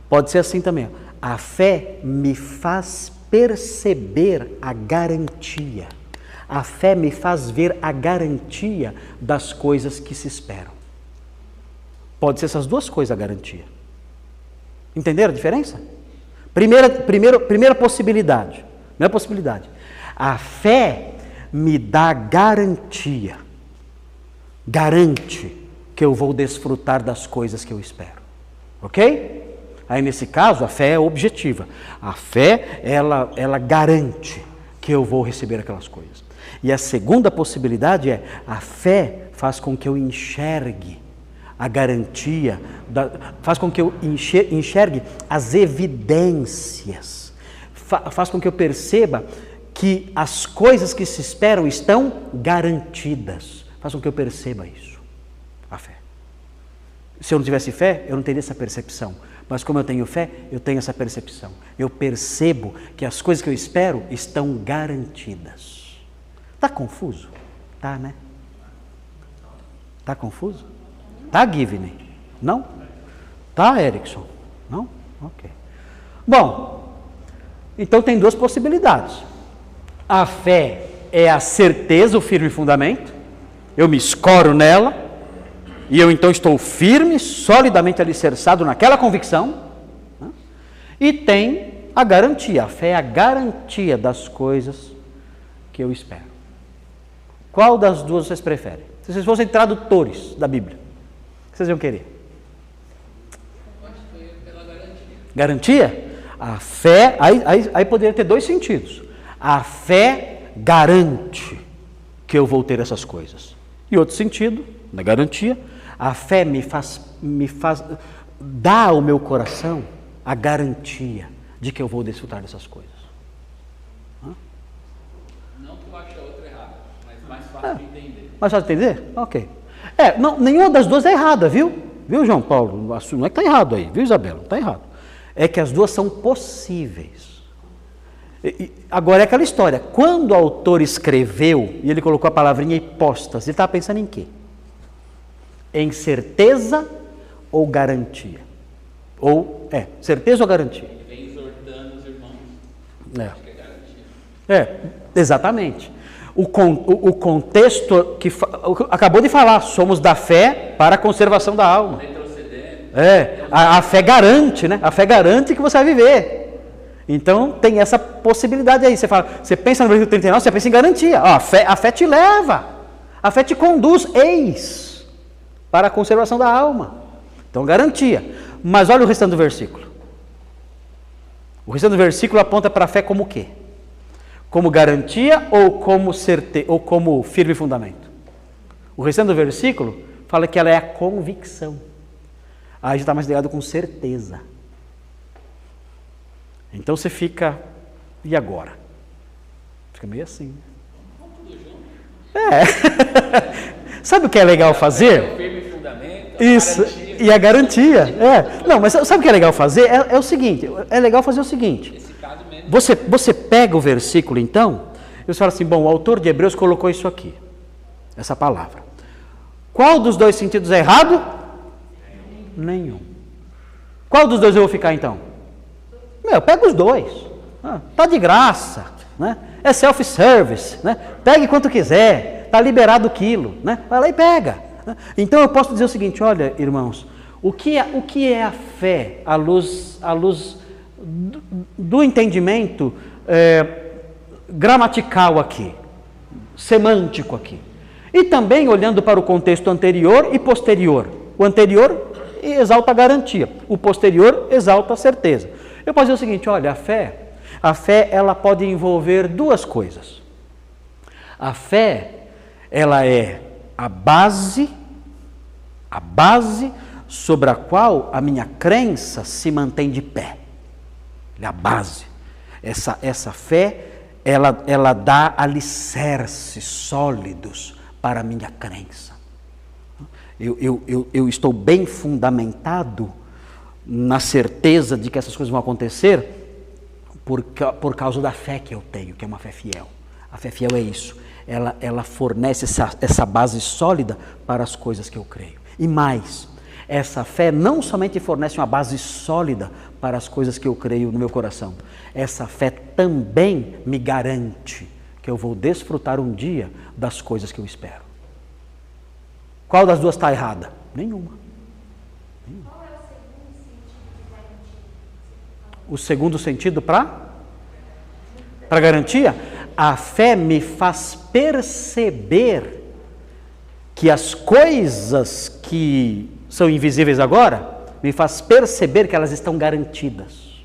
Pode ser assim também, ó. A fé me faz perceber a garantia. A fé me faz ver a garantia das coisas que se esperam. Pode ser essas duas coisas a garantia. Entenderam a diferença? Primeira possibilidade. Primeira possibilidade. A fé me dá garantia. Garante que eu vou desfrutar das coisas que eu espero. Ok? Aí nesse caso a fé é objetiva. A fé, ela garante que eu vou receber aquelas coisas. E a segunda possibilidade é, a fé faz com que eu enxergue a garantia, faz com que eu enxergue as evidências, faz com que eu perceba que as coisas que se esperam estão garantidas, faz com que eu perceba isso, a fé. Se eu não tivesse fé, eu não teria essa percepção, mas como eu tenho fé, eu tenho essa percepção, eu percebo que as coisas que eu espero estão garantidas. Está confuso? Tá, né? Está confuso? Tá, Givney? Não? Tá, Erickson? Não? Ok. Bom, então tem duas possibilidades. A fé é a certeza, o firme fundamento. Eu me escoro nela e eu então estou firme, solidamente alicerçado naquela convicção. Né? E tem a garantia. A fé é a garantia das coisas que eu espero. Qual das duas vocês preferem? Se vocês fossem tradutores da Bíblia, o que vocês iam querer? Acho que foi pela garantia. Garantia? A fé, aí poderia ter dois sentidos. A fé garante que eu vou ter essas coisas. E outro sentido, na garantia, a fé me faz dá ao meu coração a garantia de que eu vou desfrutar dessas coisas. Não que eu ache a outra errada, mas mais fácil de entender. Mais fácil de entender? Ok. Não, nenhuma das duas é errada, viu? Viu, João Paulo? Não é que está errado aí, viu, Isabela? Não está errado. É que as duas são possíveis. Agora é aquela história. Quando o autor escreveu, e ele colocou a palavrinha hipóstase, ele estava pensando em quê? Em certeza ou garantia? Certeza ou garantia? Ele vem exortando os irmãos. Acho que é garantia. Exatamente. O contexto que acabou de falar, somos da fé para a conservação da alma. A fé garante, né? A fé garante que você vai viver. Então tem essa possibilidade aí. Você pensa no versículo 39, você pensa em garantia. A fé te leva, a fé te conduz, eis, para a conservação da alma. Então garantia. Mas olha o restante do versículo. O restante do versículo aponta para a fé como o quê? Como garantia ou como certeza, ou como firme fundamento? O restante do versículo fala que ela é a convicção. Aí já está mais ligado com certeza. Então você fica, e agora? Fica meio assim. Sabe o que é legal fazer? O firme fundamento, isso, garantia. E a garantia. Não, mas sabe o que é legal fazer? É o seguinte, é legal fazer o seguinte. Esse caso mesmo. Você pega o versículo então, e você fala assim, bom, o autor de Hebreus colocou isso aqui, essa palavra. Qual dos dois sentidos é errado? Nenhum. Qual dos dois eu vou ficar então? Pega os dois. Tá de graça, né? É self-service, né? Pegue quanto quiser, tá liberado o quilo, né? Vai lá e pega. Né? Então eu posso dizer o seguinte, olha, irmãos, o que é a fé à luz do entendimento gramatical aqui, semântico aqui. E também olhando para o contexto anterior e posterior. O anterior exalta a garantia, o posterior exalta a certeza. Eu posso dizer o seguinte, olha, a fé ela pode envolver duas coisas. A fé, ela é a base sobre a qual a minha crença se mantém de pé. É a base. Essa fé, ela dá alicerces sólidos para a minha crença. Eu estou bem fundamentado na certeza de que essas coisas vão acontecer por causa da fé que eu tenho, que é uma fé fiel. A fé fiel é isso. Ela fornece essa base sólida para as coisas que eu creio. E mais, essa fé não somente fornece uma base sólida para as coisas que eu creio no meu coração. Essa fé também me garante que eu vou desfrutar um dia das coisas que eu espero. Qual das duas está errada? Nenhuma. Qual é o segundo sentido de garantia? O segundo sentido para garantia? A fé me faz perceber que as coisas que são invisíveis agora, me faz perceber que elas estão garantidas.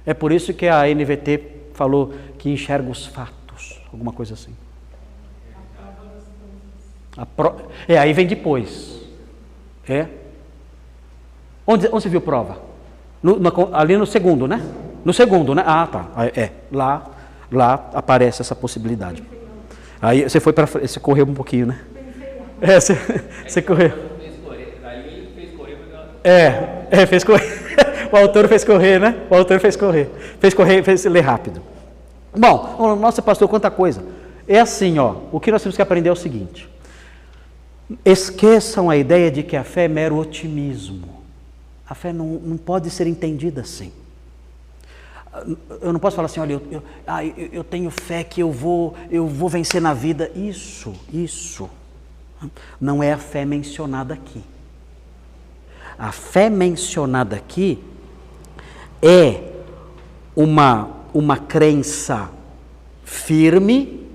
É por isso que a NVT falou que enxerga os fatos, alguma coisa assim. Aí vem depois. Onde você viu prova? Ali no segundo, né? No segundo, né? Ah, tá. Lá aparece essa possibilidade. Aí você foi para frente, você correu um pouquinho, né? Você correu. Fez correr. O autor fez correr, né? O autor fez correr. Fez ler rápido. Bom, nossa, pastor, quanta coisa. É assim, ó. O que nós temos que aprender é o seguinte. Esqueçam a ideia de que a fé é mero otimismo. A fé não pode ser entendida assim. Eu não posso falar assim, olha, eu tenho fé que eu vou vencer na vida. Isso não é a fé mencionada aqui. A fé mencionada aqui é uma crença firme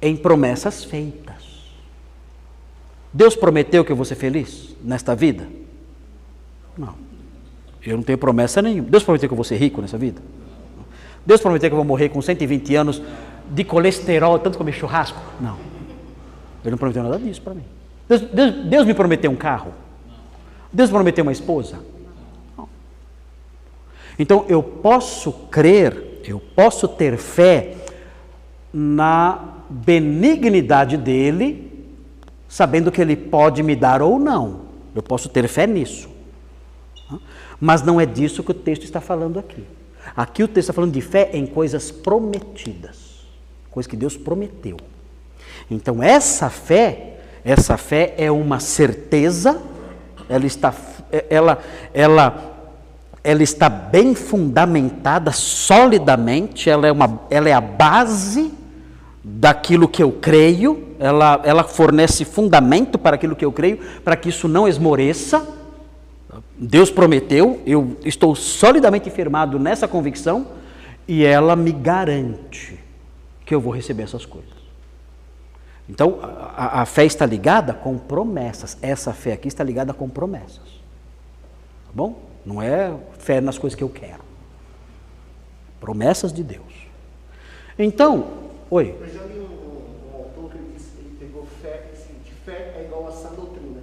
em promessas feitas. Deus prometeu que eu vou ser feliz nesta vida? Não. Eu não tenho promessa nenhuma. Deus prometeu que eu vou ser rico nessa vida? Deus prometeu que eu vou morrer com 120 anos de colesterol, tanto comer churrasco? Não. Ele não prometeu nada disso para mim. Deus me prometeu um carro? Deus me prometeu uma esposa? Não. Então eu posso crer, eu posso ter fé na benignidade dele, sabendo que ele pode me dar ou não. Eu posso ter fé nisso. Mas não é disso que o texto está falando aqui. Aqui o texto está falando de fé em coisas prometidas. Coisas que Deus prometeu. Então essa fé é uma certeza, ela está bem fundamentada, solidamente, ela é a base daquilo que eu creio, ela fornece fundamento para aquilo que eu creio, para que isso não esmoreça. Deus prometeu, eu estou solidamente firmado nessa convicção e ela me garante que eu vou receber essas coisas. Então, a fé está ligada com promessas. Essa fé aqui está ligada com promessas. Tá bom? Não é fé nas coisas que eu quero. Promessas de Deus. Então, oi. Eu já li um autor que ele pegou fé, assim, de fé é igual a sã doutrina.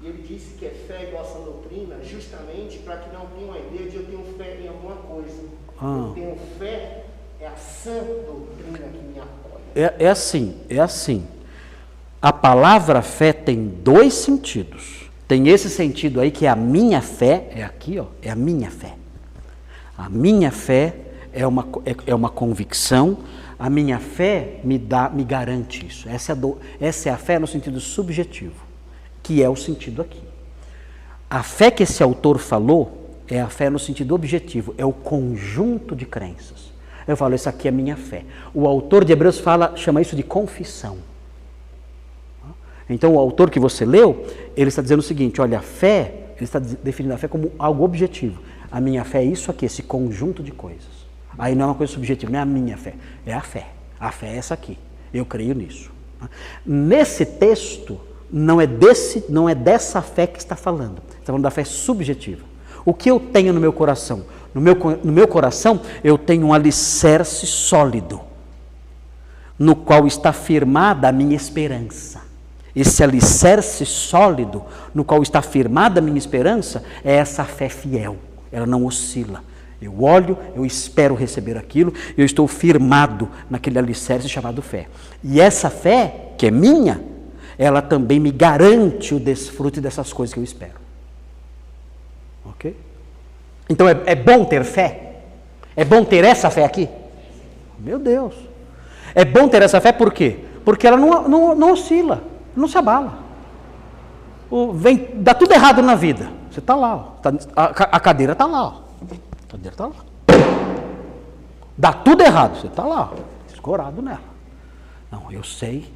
E ele disse que é fé igual a sã doutrina justamente para que não tenha uma ideia de eu tenho fé em alguma coisa. Eu tenho fé, é a sã doutrina que me apoia. É assim. A palavra fé tem dois sentidos. Tem esse sentido aí que é a minha fé, é aqui, ó, é a minha fé. A minha fé é uma convicção, a minha fé me garante isso. Essa é a fé no sentido subjetivo, que é o sentido aqui. A fé que esse autor falou é a fé no sentido objetivo, é o conjunto de crenças. Eu falo, essa aqui é a minha fé. O autor de Hebreus chama isso de confissão. Então o autor que você leu, ele está dizendo o seguinte, olha, a fé, ele está definindo a fé como algo objetivo. A minha fé é isso aqui, esse conjunto de coisas. Aí não é uma coisa subjetiva, não é a minha fé, é a fé. A fé é essa aqui, eu creio nisso. Nesse texto, não é dessa fé que está falando. Está falando da fé subjetiva. O que eu tenho no meu coração? No meu coração, eu tenho um alicerce sólido, no qual está firmada a minha esperança. Esse alicerce sólido, no qual está firmada a minha esperança, é essa fé fiel. Ela não oscila. Eu olho, eu espero receber aquilo, eu estou firmado naquele alicerce chamado fé. E essa fé, que é minha, ela também me garante o desfrute dessas coisas que eu espero. Ok? Então é bom ter fé? É bom ter essa fé aqui? Meu Deus! É bom ter essa fé por quê? Porque ela não oscila, não se abala. Dá tudo errado na vida. Você está lá, ó, a cadeira está lá. Ó. A cadeira está lá. Dá tudo errado, você está lá, ó, escorado nela. Não, eu sei.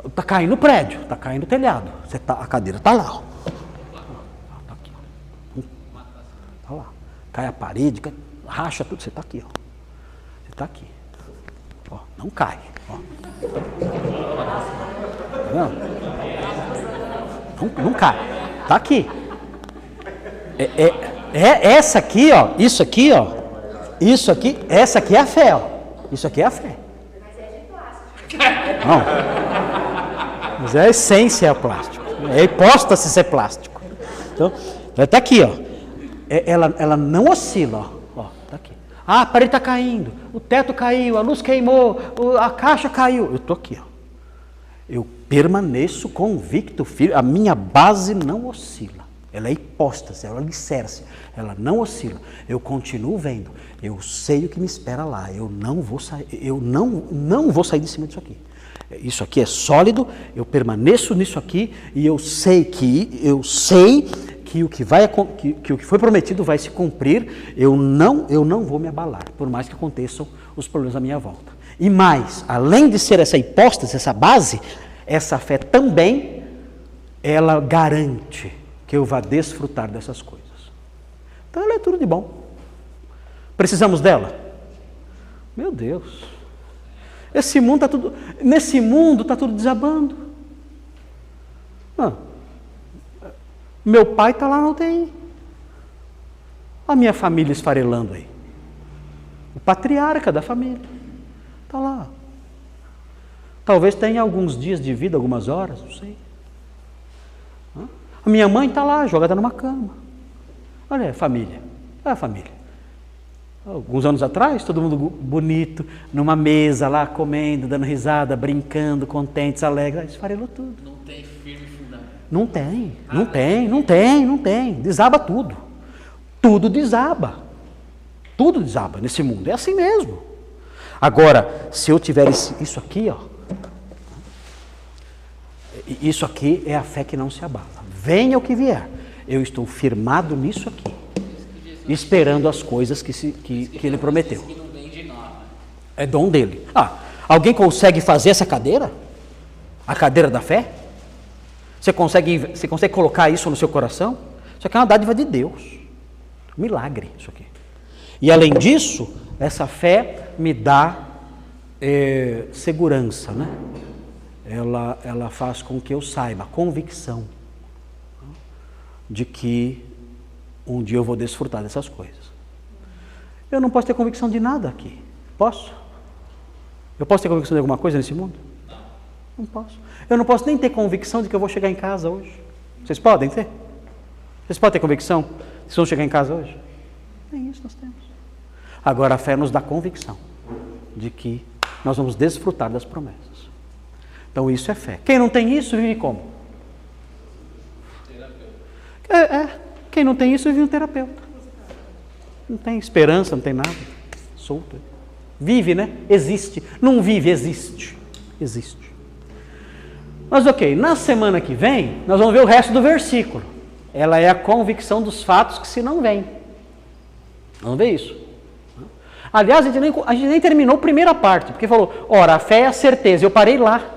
Está caindo o prédio, está caindo o telhado. A cadeira está lá. Está aqui. Está lá. Cai a parede, racha tudo, você está aqui. Ó. Você está aqui. Ó, não cai. Ó. Não cai. Está aqui. Essa aqui, ó. Isso aqui, ó. Isso aqui. Essa aqui é a fé, ó. Isso aqui é a fé. Mas é de plástico. Não. Mas a essência é plástico. É hipóstase ser plástico. Então, está aqui, ó. Ela não oscila, ó. Está aqui. Ah, a parede está caindo. O teto caiu, a luz queimou, a caixa caiu. Eu estou aqui, ó. Eu permaneço convicto, firme. A minha base não oscila. Ela é hipóstase, ela é alicerce. Ela não oscila. Eu continuo vendo. Eu sei o que me espera lá. Eu não vou sair. Eu não vou sair de cima disso aqui. Isso aqui é sólido. Eu permaneço nisso aqui e eu sei que o que foi prometido vai se cumprir. Eu não vou me abalar, por mais que aconteçam os problemas à minha volta. E mais, além de ser essa hipóstase, essa base, essa fé também, ela garante que eu vá desfrutar dessas coisas. Então ela é tudo de bom. Precisamos dela? Meu Deus. Nesse mundo está tudo desabando. Meu pai está lá na UTI. A minha família esfarelando aí. O patriarca da família está lá. Talvez tenha alguns dias de vida, algumas horas, não sei. A minha mãe está lá, jogada numa cama. Olha a família. Olha a família. Alguns anos atrás, todo mundo bonito, numa mesa lá, comendo, dando risada, brincando, contentes, alegres. Esfarelou tudo. Não tem firme fundamento. Não tem. Desaba tudo. Tudo desaba. Tudo desaba nesse mundo. É assim mesmo. Agora, se eu tiver isso aqui, ó. Isso aqui é a fé que não se abala. Venha o que vier. Eu estou firmado nisso aqui. Esperando as coisas que ele prometeu. É dom dele. Alguém consegue fazer essa cadeira? A cadeira da fé? Você consegue colocar isso no seu coração? Isso aqui é uma dádiva de Deus. Um milagre, isso aqui. E além disso, essa fé me dá segurança, né? Ela faz com que eu saiba, convicção de que um dia eu vou desfrutar dessas coisas. Eu não posso ter convicção de nada aqui. Posso? Eu posso ter convicção de alguma coisa nesse mundo? Não posso. Eu não posso nem ter convicção de que eu vou chegar em casa hoje. Vocês podem ter? Vocês podem ter convicção de que vocês vão chegar em casa hoje? Nem isso nós temos. Agora a fé nos dá convicção de que nós vamos desfrutar das promessas. Então isso é fé. Quem não tem isso, vive como? Quem não tem isso, vive um terapeuta. Não tem esperança, não tem nada. Solto. Vive, né? Existe. Não vive, existe. Existe. Mas ok, na semana que vem, nós vamos ver o resto do versículo. Ela é a convicção dos fatos que se não vêm. Vamos ver isso. Aliás, a gente nem terminou a primeira parte, porque falou, ora, a fé é a certeza. Eu parei lá.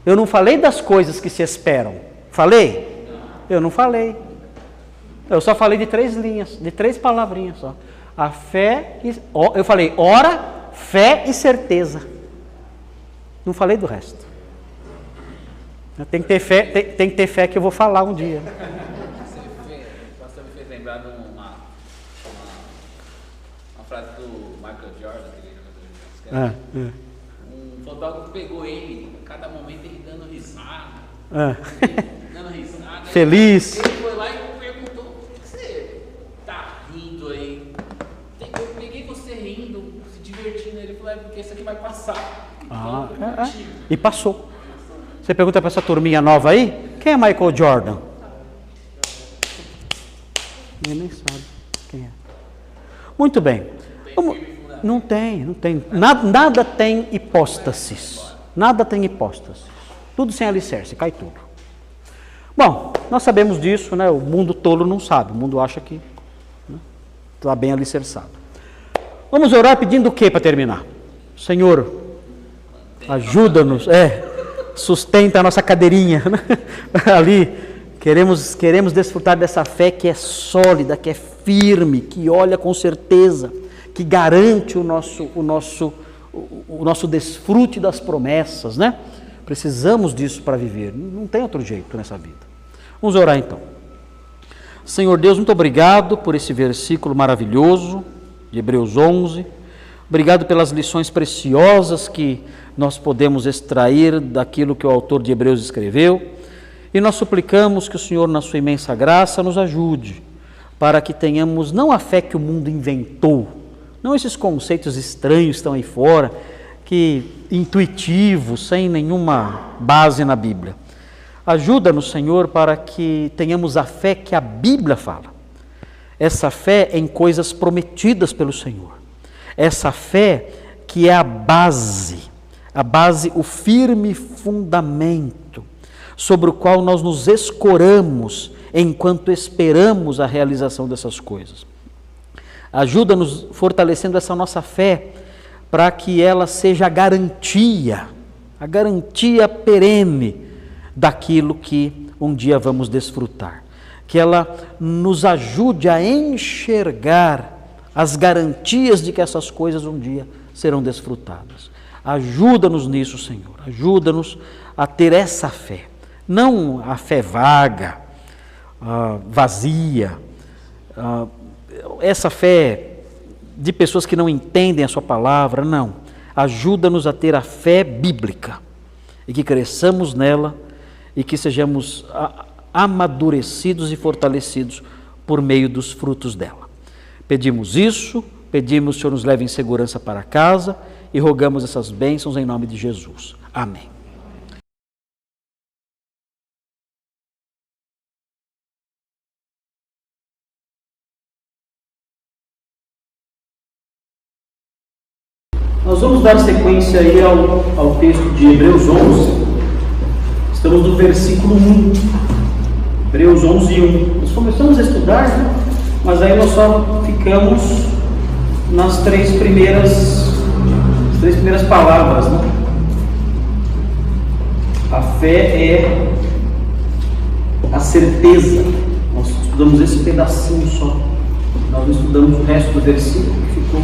Eu não falei das coisas que se esperam. Falei? Eu não falei. Eu só falei de 3 linhas, de 3 palavrinhas só. A fé, eu falei ora, fé e certeza. Não falei do resto. Tem que ter fé que eu vou falar um dia. O pastor me fez lembrar de uma frase do Michael Jordan, aquele jogador de basquete. Um fotógrafo pegou ele, a cada momento ele dando risada. Dando risada. Feliz. Ele foi lá e perguntou: por que você tá rindo aí? Eu peguei você rindo, se divertindo. Ele falou: é porque isso aqui vai passar. E passou. Você pergunta para essa turminha nova aí, quem é Michael Jordan? Ele nem sabe quem é. Muito bem. Não tem. Nada tem hipóstases. Nada tem hipóstases. Tudo sem alicerce, cai tudo. Bom, nós sabemos disso, né? O mundo tolo não sabe. O mundo acha que está bem alicerçado. Vamos orar pedindo o que para terminar? Senhor, ajuda-nos. Sustenta a nossa cadeirinha, né? Ali, queremos desfrutar dessa fé que é sólida, que é firme, que olha com certeza, que garante o nosso desfrute das promessas, né? Precisamos disso para viver, não tem outro jeito nessa vida. Vamos orar então. Senhor Deus, muito obrigado por esse versículo maravilhoso de Hebreus 11, obrigado pelas lições preciosas que nós podemos extrair daquilo que o autor de Hebreus escreveu, e nós suplicamos que o Senhor, na sua imensa graça, nos ajude, para que tenhamos não a fé que o mundo inventou, não esses conceitos estranhos que estão aí fora, que intuitivos, sem nenhuma base na Bíblia. Ajuda-nos, Senhor, para que tenhamos a fé que a Bíblia fala, essa fé em coisas prometidas pelo Senhor, essa fé que é a base, o firme fundamento sobre o qual nós nos escoramos enquanto esperamos a realização dessas coisas. Ajuda-nos fortalecendo essa nossa fé para que ela seja a garantia perene daquilo que um dia vamos desfrutar. Que ela nos ajude a enxergar as garantias de que essas coisas um dia serão desfrutadas. Ajuda-nos nisso, Senhor. Ajuda-nos a ter essa fé. Não a fé vaga, vazia, essa fé de pessoas que não entendem a sua palavra, não. Ajuda-nos a ter a fé bíblica e que cresçamos nela e que sejamos amadurecidos e fortalecidos por meio dos frutos dela. Pedimos isso, pedimos que o Senhor nos leve em segurança para casa e rogamos essas bênçãos em nome de Jesus. Amém. Nós vamos dar sequência aí ao texto de Hebreus 11. Estamos no versículo 1. Hebreus 11, 1. Nós começamos a estudar, mas aí nós só ficamos nas três primeiras palavras, né? A fé é a certeza. Nós estudamos esse pedacinho só. Nós não estudamos o resto do versículo que ficou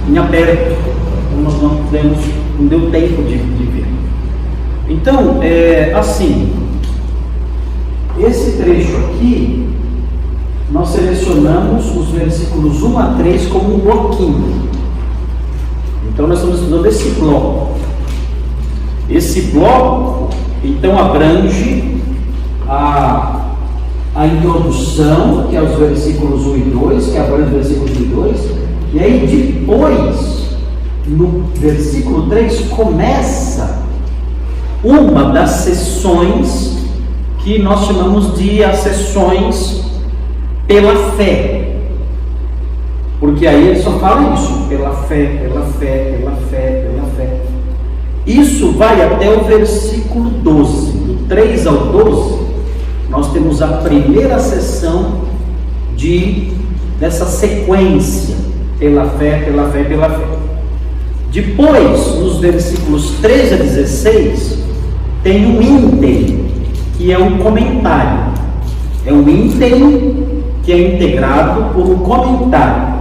em aberto. Então nós não deu tempo de ver. Então, assim, esse trecho aqui, nós selecionamos os versículos 1 a 3 como um bloquinho. Então nós estamos estudando esse bloco. Esse bloco, então, abrange a introdução, que é os versículos 1 e 2, que abrange os versículos 1 e 2, e aí depois, no versículo 3, começa uma das sessões que nós chamamos de as sessões pela fé. Porque aí ele só fala isso, pela fé, pela fé, pela fé, pela fé. Isso vai até o versículo 12. Do 3 ao 12, nós temos a primeira sessão dessa sequência, pela fé, pela fé, pela fé. Depois, nos versículos 13 a 16, tem um ínterim, que é um comentário. É um ínterim que é integrado por um comentário.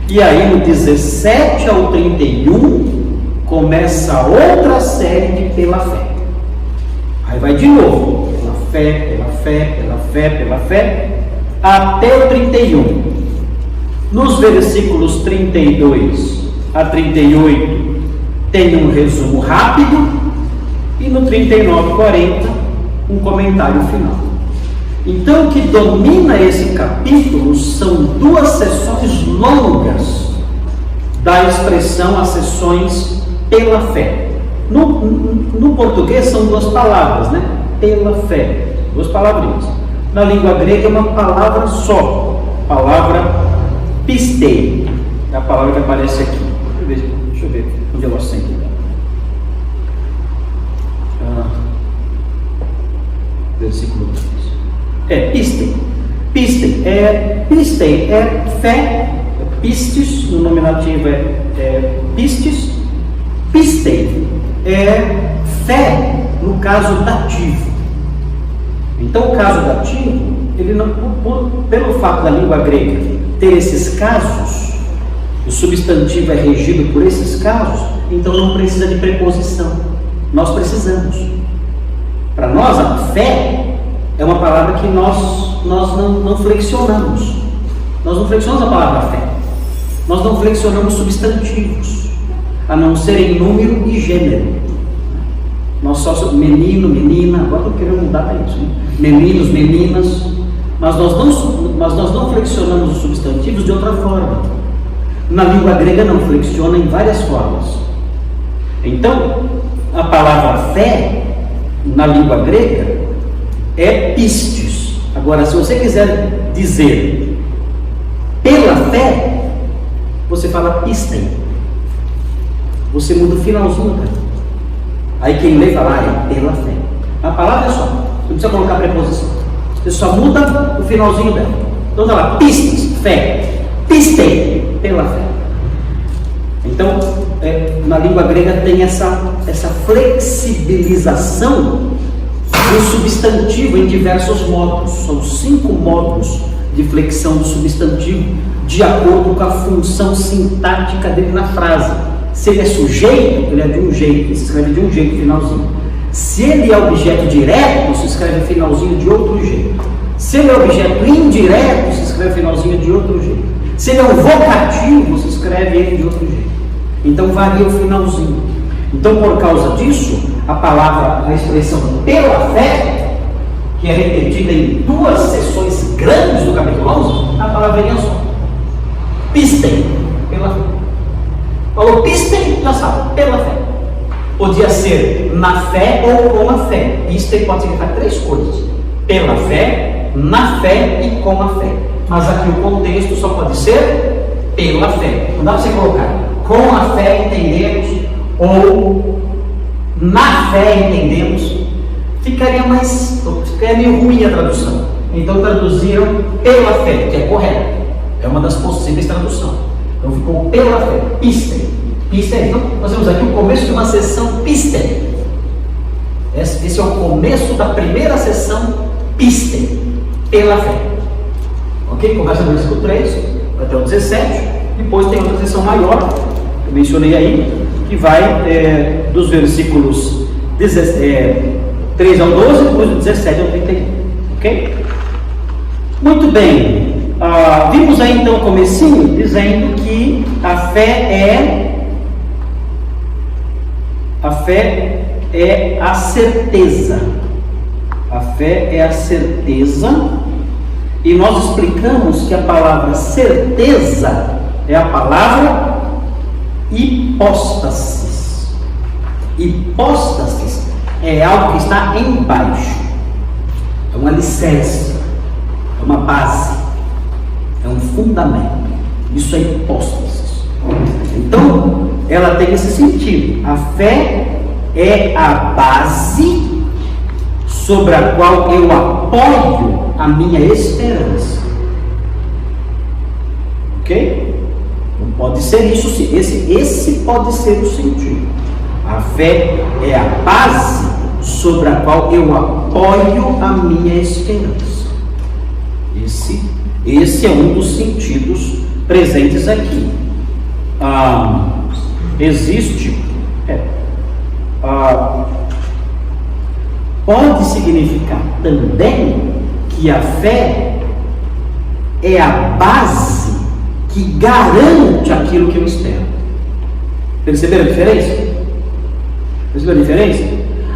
E aí no 17 ao 31 começa outra série de pela fé. Aí vai de novo, pela fé, pela fé, pela fé, pela fé, até o 31. Nos versículos 32 a 38 tem um resumo rápido, e no 39 e 40 um comentário final. Então o que domina esse capítulo são duas seções longas da expressão as sessões pela fé. No português são duas palavras, né? Pela fé, duas palavrinhas. Na língua grega é uma palavra só, palavra pistei, é a palavra que aparece aqui. Deixa eu ver onde ela senta. Versículo 3. Pistei. Pistei é fé, pistis, no nominativo é pistis. Pistei é fé no caso dativo. Então, o caso dativo, ele não, pelo fato da língua grega ter esses casos, o substantivo é regido por esses casos, então não precisa de preposição. Nós precisamos. Para nós, a fé é uma palavra que nós não flexionamos. Nós não flexionamos a palavra fé. Nós não flexionamos substantivos, a não ser em número e gênero. Nós só somos menino, menina, agora estou querendo mudar para isso, né? Meninos, meninas, mas nós não flexionamos os substantivos de outra forma. Na língua grega não, flexiona em várias formas. Então, a palavra fé, na língua grega, é pistis. Agora, se você quiser dizer pela fé, você fala pistem. Você muda o finalzinho, cara. Aí quem lê fala, é pela fé. A palavra é só, não precisa colocar preposição. Você só muda o finalzinho dela. Então tá lá, pistes, fé. Pistei, pela fé. Então, na língua grega tem essa flexibilização do substantivo em diversos modos. São 5 modos de flexão do substantivo, de acordo com a função sintática dele na frase. Se ele é sujeito, ele é de um jeito, se escreve de um jeito, finalzinho. Se ele é objeto direto, se escreve finalzinho de outro jeito. Se ele é objeto indireto, se escreve finalzinho de outro jeito. Se ele é um vocativo, se escreve ele de outro jeito. Então varia o finalzinho. Então, por causa disso, a expressão pela fé, que é repetida em 2 seções grandes do capítulo 11, a palavrinha só. Pistem, pela fé. Falou pistem, já sabe, pela fé. Podia ser na fé ou com a fé. Pistem pode significar 3 coisas: pela fé, na fé e com a fé. Mas aqui o contexto só pode ser pela fé. Não dá para você colocar com a fé entendemos ou na fé entendemos. Ficaria meio ruim a tradução. Então traduziram pela fé, que é correto. É uma das possíveis traduções. Então ficou pela fé, pistem. Então nós temos aqui o começo de uma sessão pistem. Esse é o começo da primeira sessão pistem, pela fé. Ok? Começa no versículo 3 até o 17. Depois tem outra sessão maior, que eu mencionei aí, que vai dos versículos 3 ao 12, depois do 17 ao 31. Ok? Muito bem. Vimos aí então o comecinho dizendo que a fé é a certeza. A fé é a certeza, e nós explicamos que a palavra certeza é a palavra hipóstasis. Hipóstasis é algo que está embaixo, é um alicerce, é uma base, é um fundamento. Isso é hipóstasis. Então, ela tem esse sentido. A fé é a base sobre a qual eu apoio a minha esperança. Ok? Não pode ser isso. Esse pode ser o sentido. A fé é a base sobre a qual eu apoio a minha esperança. Esse é um dos sentidos presentes aqui. Existe, pode significar também que a fé é a base que garante aquilo que eu espero. Perceberam a diferença? Perceberam a diferença?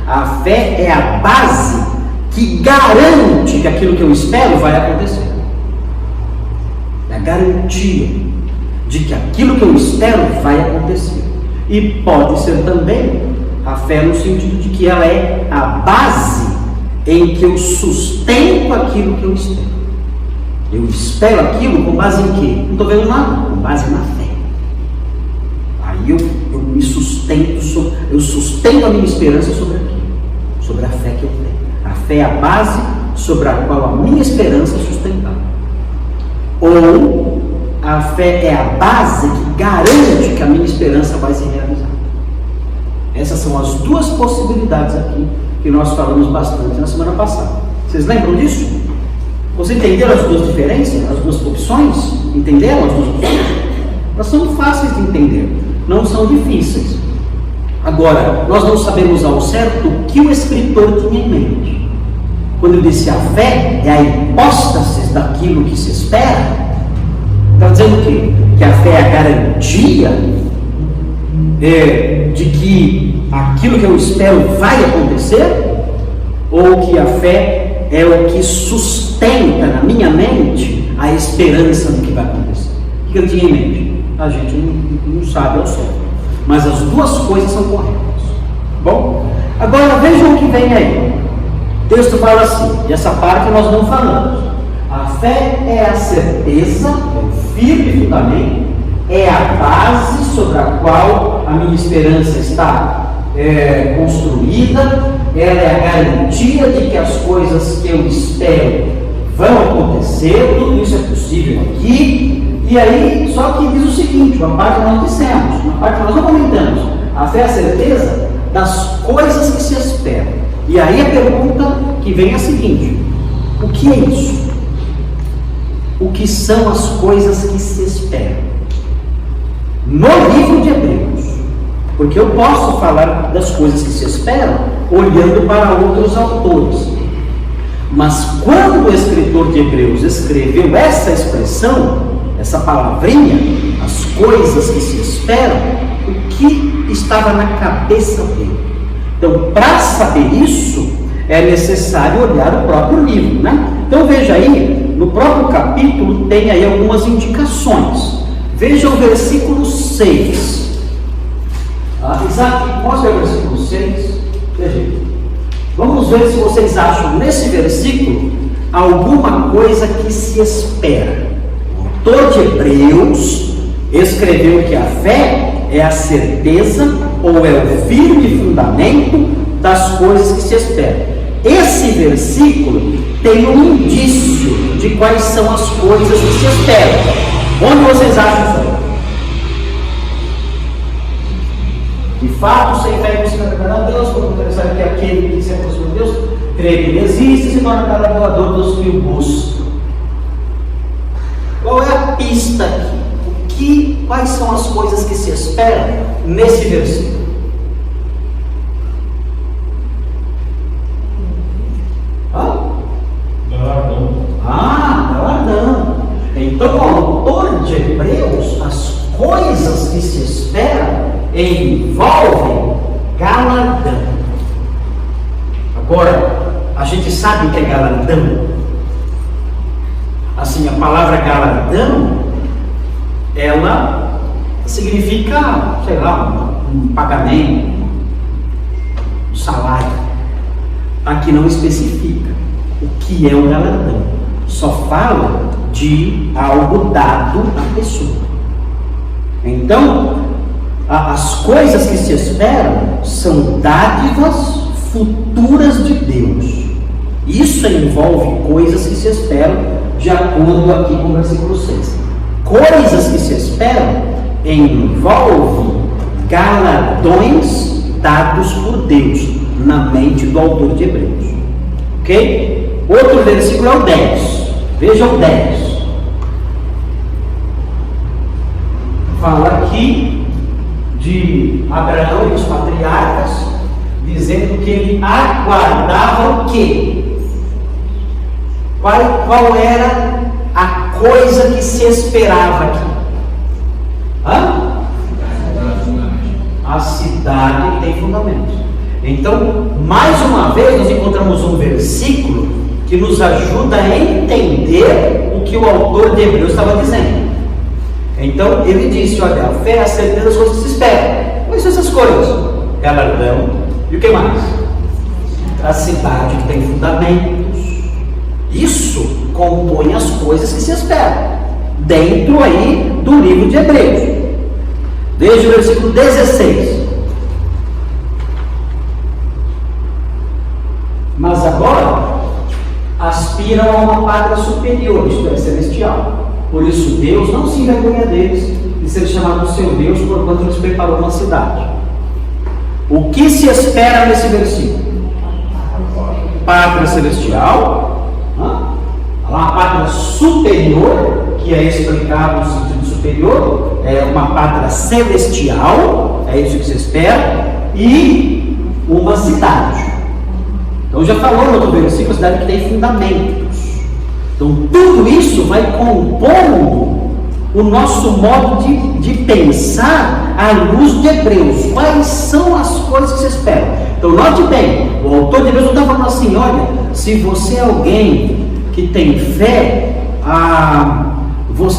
A fé é a base que garante que aquilo que eu espero vai acontecer. É a garantia de que aquilo que eu espero vai acontecer. E pode ser também a fé no sentido de que ela é a base em que eu sustento aquilo que eu espero. Eu espero aquilo com base em quê? Não estou vendo nada, com base na fé. Aí eu me sustento, eu sustento a minha esperança sobre aquilo, sobre a fé que eu tenho. A fé é a base sobre a qual a minha esperança é sustentada. Ou a fé é a base que garante que a minha esperança vai se realizar. Essas são as duas possibilidades aqui que nós falamos bastante na semana passada. Vocês lembram disso? Vocês entenderam as duas diferenças? As duas opções? Entenderam as duas opções? Elas são fáceis de entender, não são difíceis. Agora, nós não sabemos ao certo o que o escritor tinha em mente. Quando ele disse a fé é a hipóstase daquilo que se espera, está dizendo o quê? Que a fé é a garantia de que aquilo que eu espero vai acontecer? Ou que a fé é o que sustenta na minha mente a esperança do que vai acontecer? O que eu tinha em mente? A gente não sabe ao certo. Mas as duas coisas são corretas. Bom, agora vejam o que vem aí. O texto fala assim, e essa parte nós não falamos. A fé é a certeza, é o firme fundamento, é a base sobre a qual a minha esperança está construída, ela é a garantia de que as coisas que eu espero vão acontecer, tudo isso é possível aqui. E aí, só que diz o seguinte, uma parte nós dissemos, uma parte nós não comentamos. A fé é a certeza das coisas que se esperam. E aí a pergunta que vem é a seguinte: o que é isso? O que são as coisas que se esperam? No livro de Hebreus, porque eu posso falar das coisas que se esperam olhando para outros autores, mas quando o escritor de Hebreus escreveu essa expressão, essa palavrinha, as coisas que se esperam, o que estava na cabeça dele? Então, para saber isso, é necessário olhar o próprio livro, né? Então veja aí, no próprio capítulo tem aí algumas indicações. Veja o versículo 6. Isaac, mostra o versículo 6. Veja aí. Vamos ver se vocês acham nesse versículo alguma coisa que se espera. O autor de Hebreus escreveu que a fé é a certeza ou é o firme fundamento das coisas que se esperam. Esse versículo tem um indício de quais são as coisas que se esperam. Onde vocês acham isso aí? De fato, sem fé você não vai a Deus, porque interessado que aquele que se aproxima de Deus, crê que ele existe e se torna galardoador dos que o buscam. Qual é a pista aqui? Quais são as coisas que se esperam nesse versículo? Galardão. Então o autor de Hebreus, as coisas que se esperam envolvem galardão. Agora, a gente sabe o que é galardão? Assim, a palavra galardão, ela significa, sei lá, um pagamento, um salário. Aqui não especifica o que é o galardão, só fala de algo dado à pessoa. Então, as coisas que se esperam são dádivas futuras de Deus. Isso envolve coisas que se esperam, de acordo aqui com o versículo 6. Coisas que se esperam envolvem galardões dados por Deus na mente do autor de Hebreus. Ok? Outro versículo é o 10. Veja o 10. Fala aqui de Abraão e os patriarcas, dizendo que ele aguardava o quê? Qual era a coisa que se esperava aqui? A cidade que tem fundamentos. Então, mais uma vez, nós encontramos um versículo que nos ajuda a entender o que o autor de Hebreus estava dizendo. Então, ele disse: olha, a fé é a certeza das coisas que se esperam. Quais são essas coisas? Galardão. E o que mais? A cidade que tem fundamentos. Isso compõe as coisas que se esperam, dentro aí do livro de Hebreus. Veja o versículo 16. Mas agora aspiram a uma pátria superior, isto é, celestial. Por isso Deus não se envergonha deles de ser chamado seu Deus, porquanto lhes preparou uma cidade. O que se espera nesse versículo? Pátria celestial, uma pátria superior, que é explicado no sentido superior, é uma pátria celestial, é isso que se espera, e uma cidade. Então já falou no outro versículo, a cidade que tem fundamentos. Então tudo isso vai compondo o nosso modo de pensar à luz de Hebreus. Quais são as coisas que se esperam? Então note bem, o autor de Hebreus não está falando assim: olha, se você é alguém que tem fé,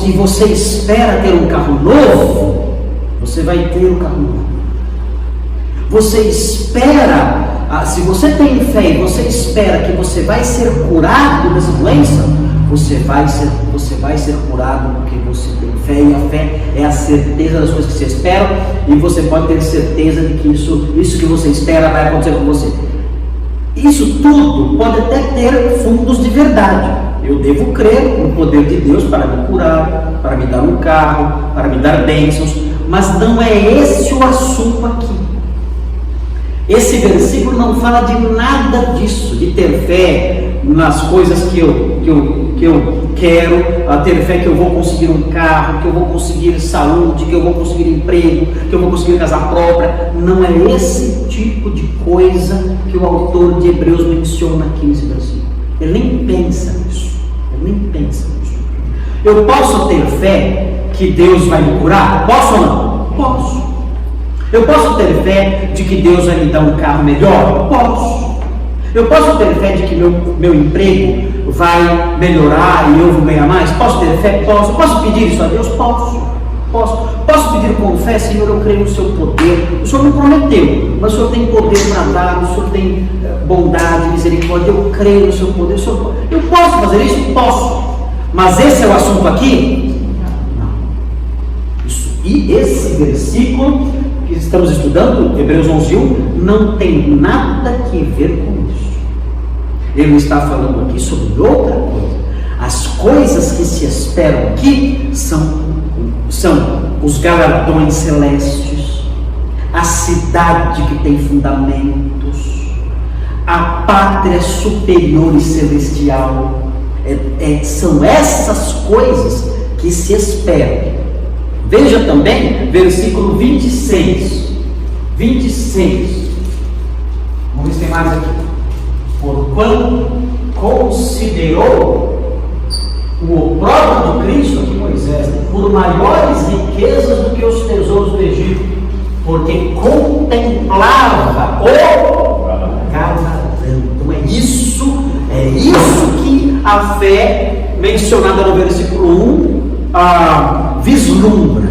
e você espera ter um carro novo, você vai ter um carro novo. Você espera, se você tem fé e você espera que você vai ser curado dessa doença, você vai ser curado porque você tem fé, e a fé é a certeza das coisas que se esperam, e você pode ter certeza de que isso que você espera vai acontecer com você. Isso tudo pode até ter fundos de verdade. Eu devo crer no poder de Deus para me curar, para me dar um carro, para me dar bênçãos, mas não é esse o assunto aqui. Esse versículo não fala de nada disso, de ter fé nas coisas que eu quero, a ter fé que eu vou conseguir um carro, que eu vou conseguir saúde, que eu vou conseguir emprego, que eu vou conseguir casa própria. Não é esse tipo de coisa que o autor de Hebreus menciona aqui nesse versículo. Ele nem pensa nisso. Eu posso ter fé que Deus vai me curar? Posso ou não? Posso. Eu posso ter fé de que Deus vai me dar um carro melhor? Posso. Eu posso ter fé de que meu emprego vai melhorar e eu vou ganhar mais? Posso ter fé? Posso. Posso pedir isso a Deus? Posso. Posso pedir com fé: Senhor, eu creio no seu poder. O Senhor não prometeu, mas o Senhor tem poder para dar, o Senhor tem bondade, misericórdia. Eu creio no seu poder. Eu posso fazer isso? Posso. Mas esse é o assunto aqui? Não. E esse versículo que estamos estudando, Hebreus 11:1, não tem nada que ver com isso. Ele está falando aqui sobre outra coisa. As coisas que se esperam aqui são os galardões celestes, a cidade que tem fundamentos, a pátria superior e celestial. São essas coisas que se esperam. Veja também versículo 26. Vamos ver se tem mais aqui. Porquanto considerou o opróbrio de Cristo, aqui Moisés, por maiores riquezas do que os tesouros do Egito, porque contemplava o galardão. Então é isso que a fé mencionada no versículo 1 vislumbra.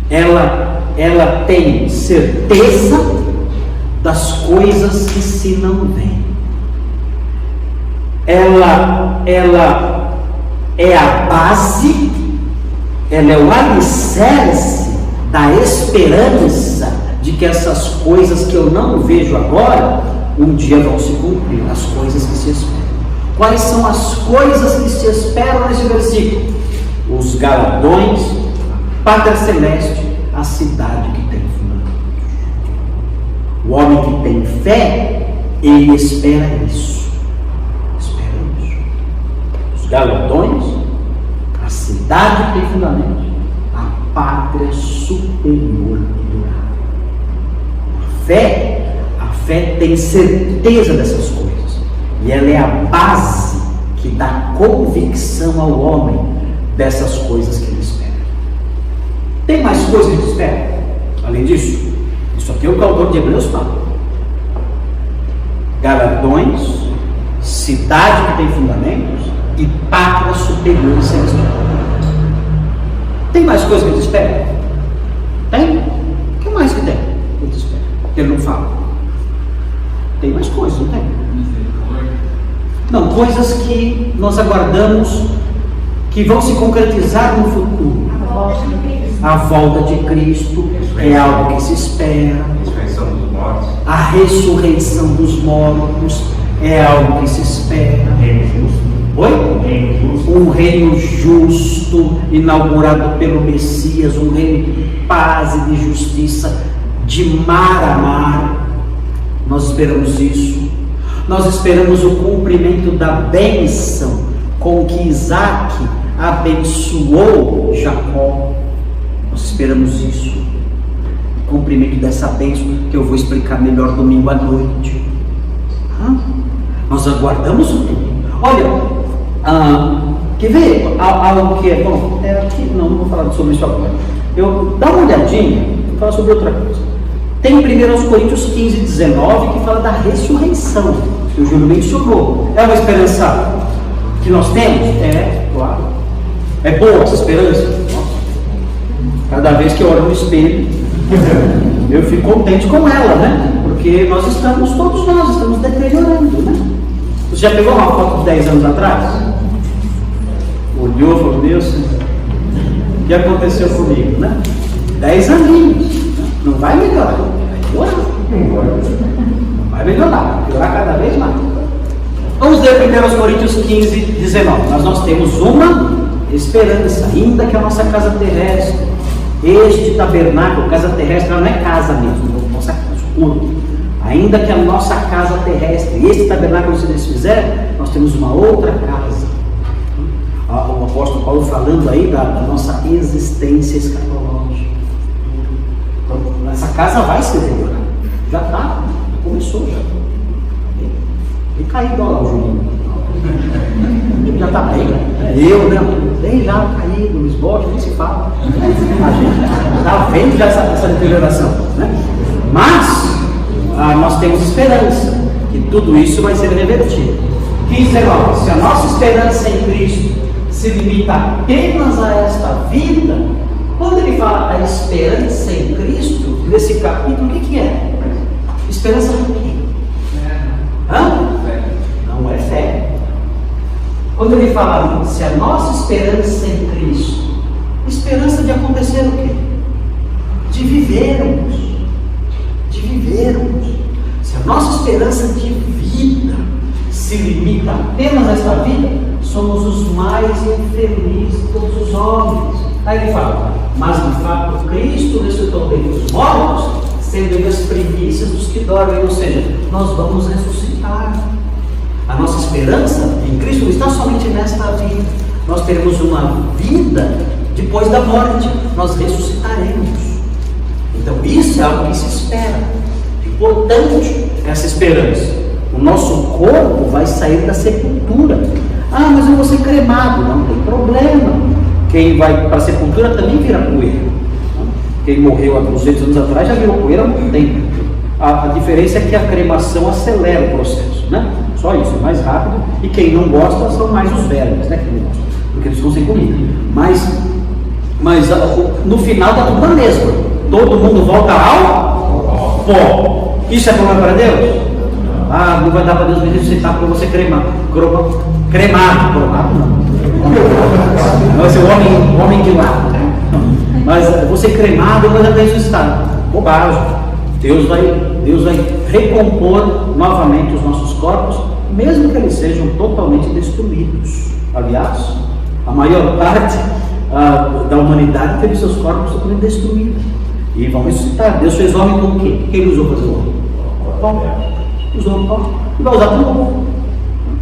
Ela tem certeza das coisas que se não veem. Ela é a base, ela é o alicerce da esperança de que essas coisas que eu não vejo agora, um dia vão se cumprir, as coisas que se esperam. Quais são as coisas que se esperam nesse versículo? Os galardões, a pátria celeste, a cidade que tem fundamentos. O homem que tem fé, ele espera isso. Os galardões, fundamentos, a pátria superior durável. A fé tem certeza dessas coisas, e ela é a base que dá convicção ao homem dessas coisas que ele espera. Tem mais coisas que ele espera? Além disso, isso aqui é o que o autor de Hebreus fala. Galardões, cidade que tem fundamentos e pátria superior e celestial. Tem mais coisas que ele espera? Tem? O que mais que tem que ele espera? Ele não fala. Tem mais coisas, não tem? Não, coisas que nós aguardamos que vão se concretizar no futuro. A volta de Cristo é algo que se espera. Ressurreição dos mortos. A ressurreição dos mortos é algo que se espera. Reino justo. Oi? Reino justo. Um reino justo, inaugurado pelo Messias, um reino de paz e de justiça, de mar a mar. Nós esperamos isso. Nós esperamos o cumprimento da bênção com que Isaac abençoou Jacó. Nós esperamos isso. O cumprimento dessa bênção que eu vou explicar melhor domingo à noite. Nós aguardamos o tudo. Olha, quer ver algo que é bom? Aqui, não vou falar sobre isso agora. Dá uma olhadinha, vou falar sobre outra coisa. Tem 1 Coríntios 15, 19, que fala da ressurreição, que o Júlio mencionou. É uma esperança que nós temos? É, claro. É boa essa esperança? Nossa. Cada vez que eu olho no espelho, eu fico contente com ela, né? Porque todos nós estamos deteriorando, né? Você já pegou uma foto de 10 anos atrás? Olhou e falou, Deus, o que aconteceu comigo, né? 10 aninhos. Não vai melhorar, vai piorar. Não vai melhorar, vai piorar cada vez mais. Vamos ler 1 Coríntios 15, 19. Mas nós temos uma esperança, ainda que a nossa casa terrestre, este tabernáculo, casa terrestre, ela não é casa mesmo, nossa corpo. Ainda que a nossa casa terrestre, este tabernáculo se desfizer, nós temos uma outra casa. O apóstolo Paulo falando aí da nossa existência escatológica. Então, essa casa vai se deteriorar. Já começou já. E caído, olha lá o Juninho. Já está bem, eu, né? Bem já caído, no esboço, nem se fala. A gente está vendo já essa deterioração, né? Mas nós temos esperança que tudo isso vai ser revertido. 15, 19. Se a nossa esperança em Cristo se limita apenas a esta vida, quando ele fala da esperança em Cristo, nesse capítulo, o que é? Esperança do quê? Não é fé. Quando ele fala, se a nossa esperança em Cristo, esperança de acontecer o quê? De vivermos. Se a nossa esperança de vida se limita apenas a esta vida, somos os mais infelizes de todos os homens. Aí ele fala, mas de fato Cristo ressuscitou dentre os mortos, sendo ele as primícias dos que dormem, ou seja, nós vamos ressuscitar. A nossa esperança em Cristo não está somente nesta vida, nós teremos uma vida depois da morte, nós ressuscitaremos. Então isso é algo que se espera, importante essa esperança. O nosso corpo vai sair da sepultura. Mas eu vou ser cremado. Não tem problema. Quem vai para a sepultura também vira poeira. Quem morreu há 200 anos atrás já virou poeira há muito tempo. A diferença é que a cremação acelera o processo, né? Só isso, é mais rápido. E quem não gosta são mais os velhos, né? Que não gostam, porque eles estão sem comida. Mas no final está tudo na mesma. Todo mundo volta ao pó. Isso é problema para Deus? Não vai dar para Deus me ressuscitar porque você cremado. Cremado não. Vai ser o homem de lá. Mas você cremado não vai ressuscitar. Bobagem. Deus vai recompor novamente os nossos corpos, mesmo que eles sejam totalmente destruídos. Aliás, a maior parte da humanidade teve seus corpos totalmente destruídos. E vão ressuscitar. Deus fez homem com o quê? Quem ele usou para fazer o homem? Pó. Usou o pó. E vai usar para o novo.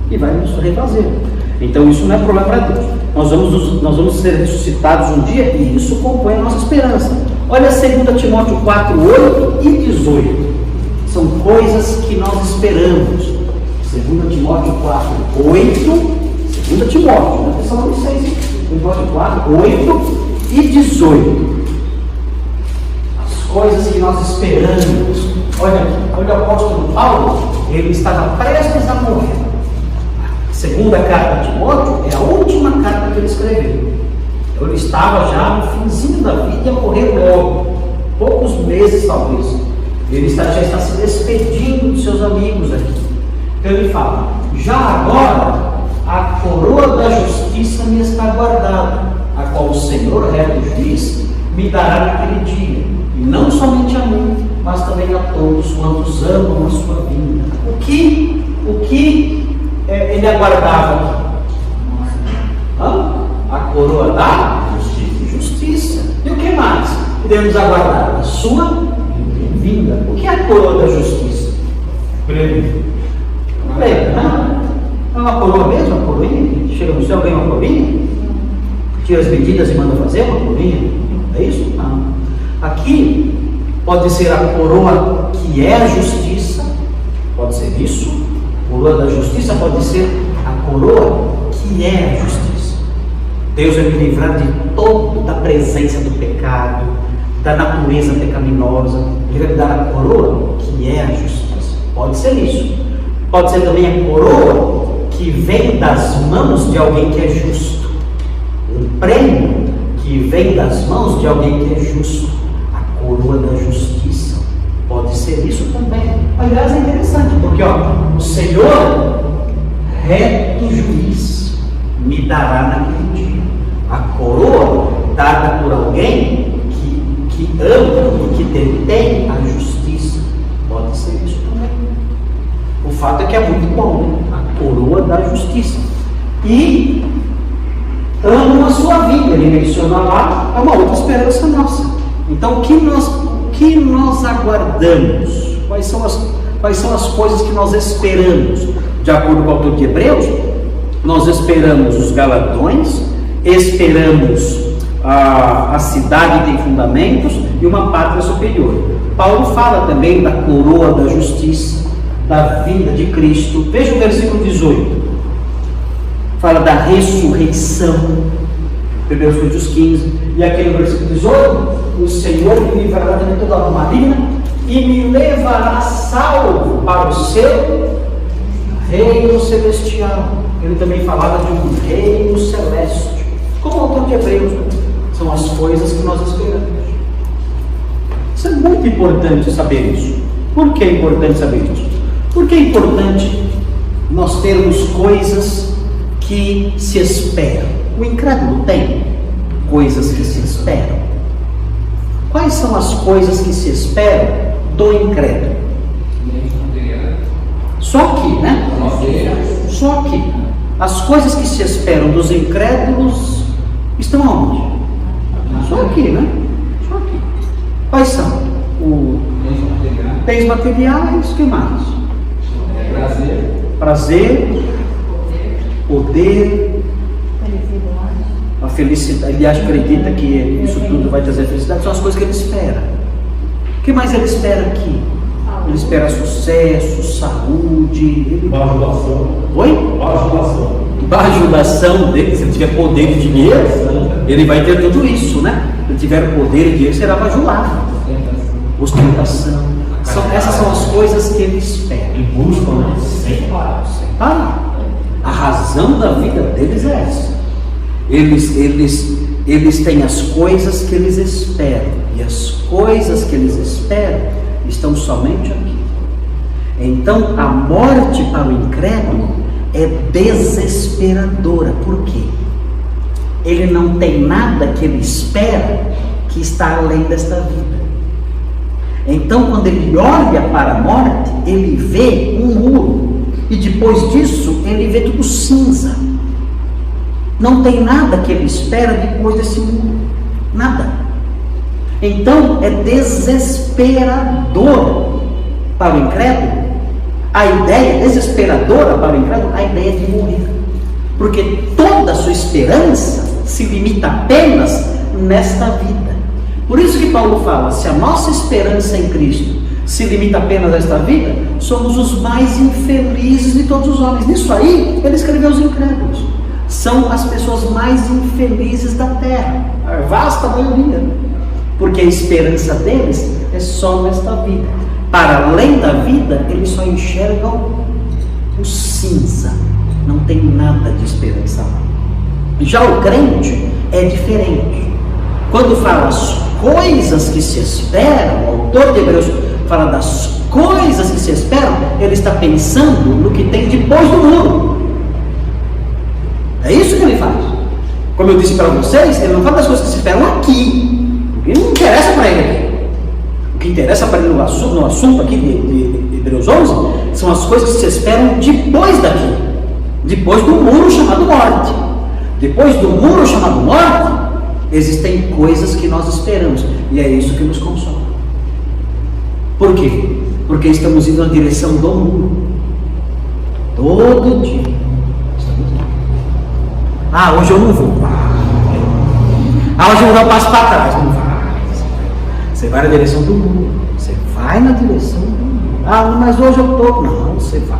E vai nos refazer. Então isso não é problema para Deus. Nós vamos ser ressuscitados um dia e isso compõe a nossa esperança. Olha 2 Timóteo 4, 8 e 18. São coisas que nós esperamos. 2 Timóteo 4, 8. 2 Timóteo, na versão 6. 2 Timóteo 4, 8 e 18. As coisas que nós esperamos. Olha o apóstolo Paulo, ele estava prestes a morrer. A segunda carta de Timóteo é a última carta que ele escreveu. Então ele estava já no finzinho da vida e ia morrer logo, poucos meses talvez. Ele já está se despedindo de seus amigos aqui. Então ele fala: já agora a coroa da justiça me está guardada, a qual o Senhor reto juiz me dará naquele dia, e não somente a mim, mas também a todos quantos amam a sua vinda. O que ele aguardava aqui? A coroa da justiça. E o que mais podemos aguardar? A sua vinda. O que é a coroa da justiça? Prêmio. Prêmio, né? É uma coroa mesmo? Uma coroinha? Chega no céu, ganha uma coroinha? Tira as medidas e manda fazer uma coroinha? É isso? Não. Aqui pode ser a coroa que é a justiça, pode ser isso. A coroa da justiça pode ser a coroa que é a justiça. Deus vai me livrar de toda a presença do pecado, da natureza pecaminosa. Ele vai me dar a coroa que é a justiça. Pode ser isso. Pode ser também a coroa que vem das mãos de alguém que é justo. Um prêmio que vem das mãos de alguém que é justo. A coroa da justiça. Pode ser isso também. Aliás, é interessante, porque o Senhor, reto juiz, me dará naquele dia. A coroa dada por alguém que ama e que detém a justiça. Pode ser isso também. O fato é que é muito bom, né? A coroa da justiça. E amam a sua vida. Ele menciona lá, é uma outra esperança nossa. Então, o que nós aguardamos? Quais são as coisas que nós esperamos? De acordo com o autor de Hebreus, nós esperamos os galardões, esperamos a cidade que tem fundamentos e uma pátria superior. Paulo fala também da coroa da justiça, da vinda de Cristo. Veja o versículo 18. Fala da ressurreição. 1 Coríntios 15. E aqui no versículo 18, o Senhor me livrará de toda a maligna e me levará salvo para o seu reino celestial. Ele também falava de um reino celeste. Como o autor de Hebreus, são as coisas que nós esperamos. Isso é muito importante saber isso. Por que é importante saber isso? Porque é importante nós termos coisas que se esperam. O incrédulo tem coisas que se esperam. Quais são as coisas que se esperam do incrédulo? Só aqui, né? Só aqui. As coisas que se esperam dos incrédulos estão aonde? Só aqui, né? Só aqui. Quais são? Bens materiais, o que mais? Prazer, poder, a felicidade. Ele acredita que isso tudo vai trazer felicidade. São as coisas que ele espera. O que mais ele espera aqui? Ele espera sucesso, saúde. Bajulação. Oi? Bajulação. Bajulação dele. Se ele tiver poder e dinheiro, ele vai ter tudo isso, né? Se ele tiver poder e dinheiro, será bajulado. Ostentação. Essas são as coisas que ele espera. E buscam, né? Sem parar. Sem parar. A razão da vida deles é essa. Eles têm as coisas que eles esperam. E as coisas que eles esperam estão somente aqui. Então a morte para o incrédulo é desesperadora. Por quê? Ele não tem nada que ele espera que está além desta vida. Então quando ele olha para a morte, ele vê um muro. E depois disso, ele vê tudo cinza. Não tem nada que ele espera depois desse muro. Nada. Então, é desesperador para o incrédulo. A ideia desesperadora para o incrédulo, a ideia de morrer. Porque toda a sua esperança se limita apenas nesta vida. Por isso que Paulo fala, se a nossa esperança em Cristo se limita apenas a esta vida, somos os mais infelizes de todos os homens. Nisso aí, ele escreveu os incrédulos. São as pessoas mais infelizes da terra, a vasta maioria, porque a esperança deles é só nesta vida. Para além da vida, eles só enxergam o cinza, não tem nada de esperança lá. Já o crente é diferente. Quando fala as coisas que se esperam, o autor de Hebreus fala das coisas que se esperam, ele está pensando no que tem depois do muro. É isso que ele faz. Como eu disse para vocês, ele não fala das coisas que se esperam aqui, porque não interessa para ele aqui. O que interessa para ele no assunto aqui de Hebreus 11 são as coisas que se esperam depois daqui, depois do muro chamado morte. Depois do muro chamado morte, existem coisas que nós esperamos, e é isso que nos consola. Por quê? Porque estamos indo na direção do muro. Todo dia. Ah, hoje eu não vou. Ah, hoje eu vou dar um passo para trás. Não vai. Você vai na direção do muro. Você vai na direção do muro. Ah, mas hoje eu estou. Não, você vai.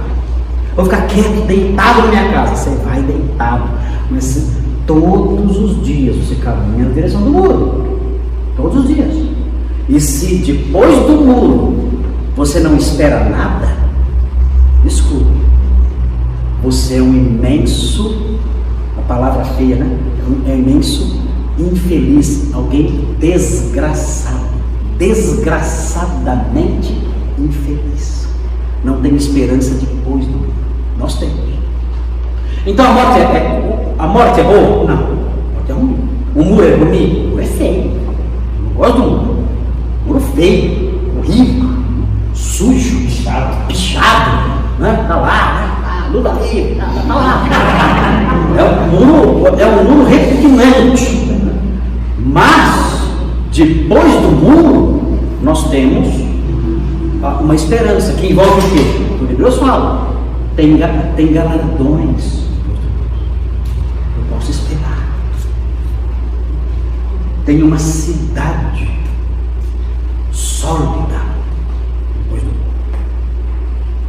Vou ficar quieto, deitado na minha casa. Você vai deitado. Mas todos os dias você caminha na direção do muro. Todos os dias. E se depois do muro você não espera nada, desculpe, você é um imenso, a palavra feia, né? É um imenso infeliz, alguém desgraçado, desgraçadamente infeliz. Não tem esperança depois do muro. Nós temos. Então a morte é boa? Não. A morte é ruim. O muro é bonito? O muro é feio. Eu não gosto do muro. Muro feio, horrível, sujo, pichado, né? Tá lá, luta livre, tá lá. É um muro repugnante. Mas, depois do muro, nós temos uma esperança que envolve o quê? O Hebreus fala, tem galardões. Eu posso esperar. Tem uma cidade sólida depois do mundo.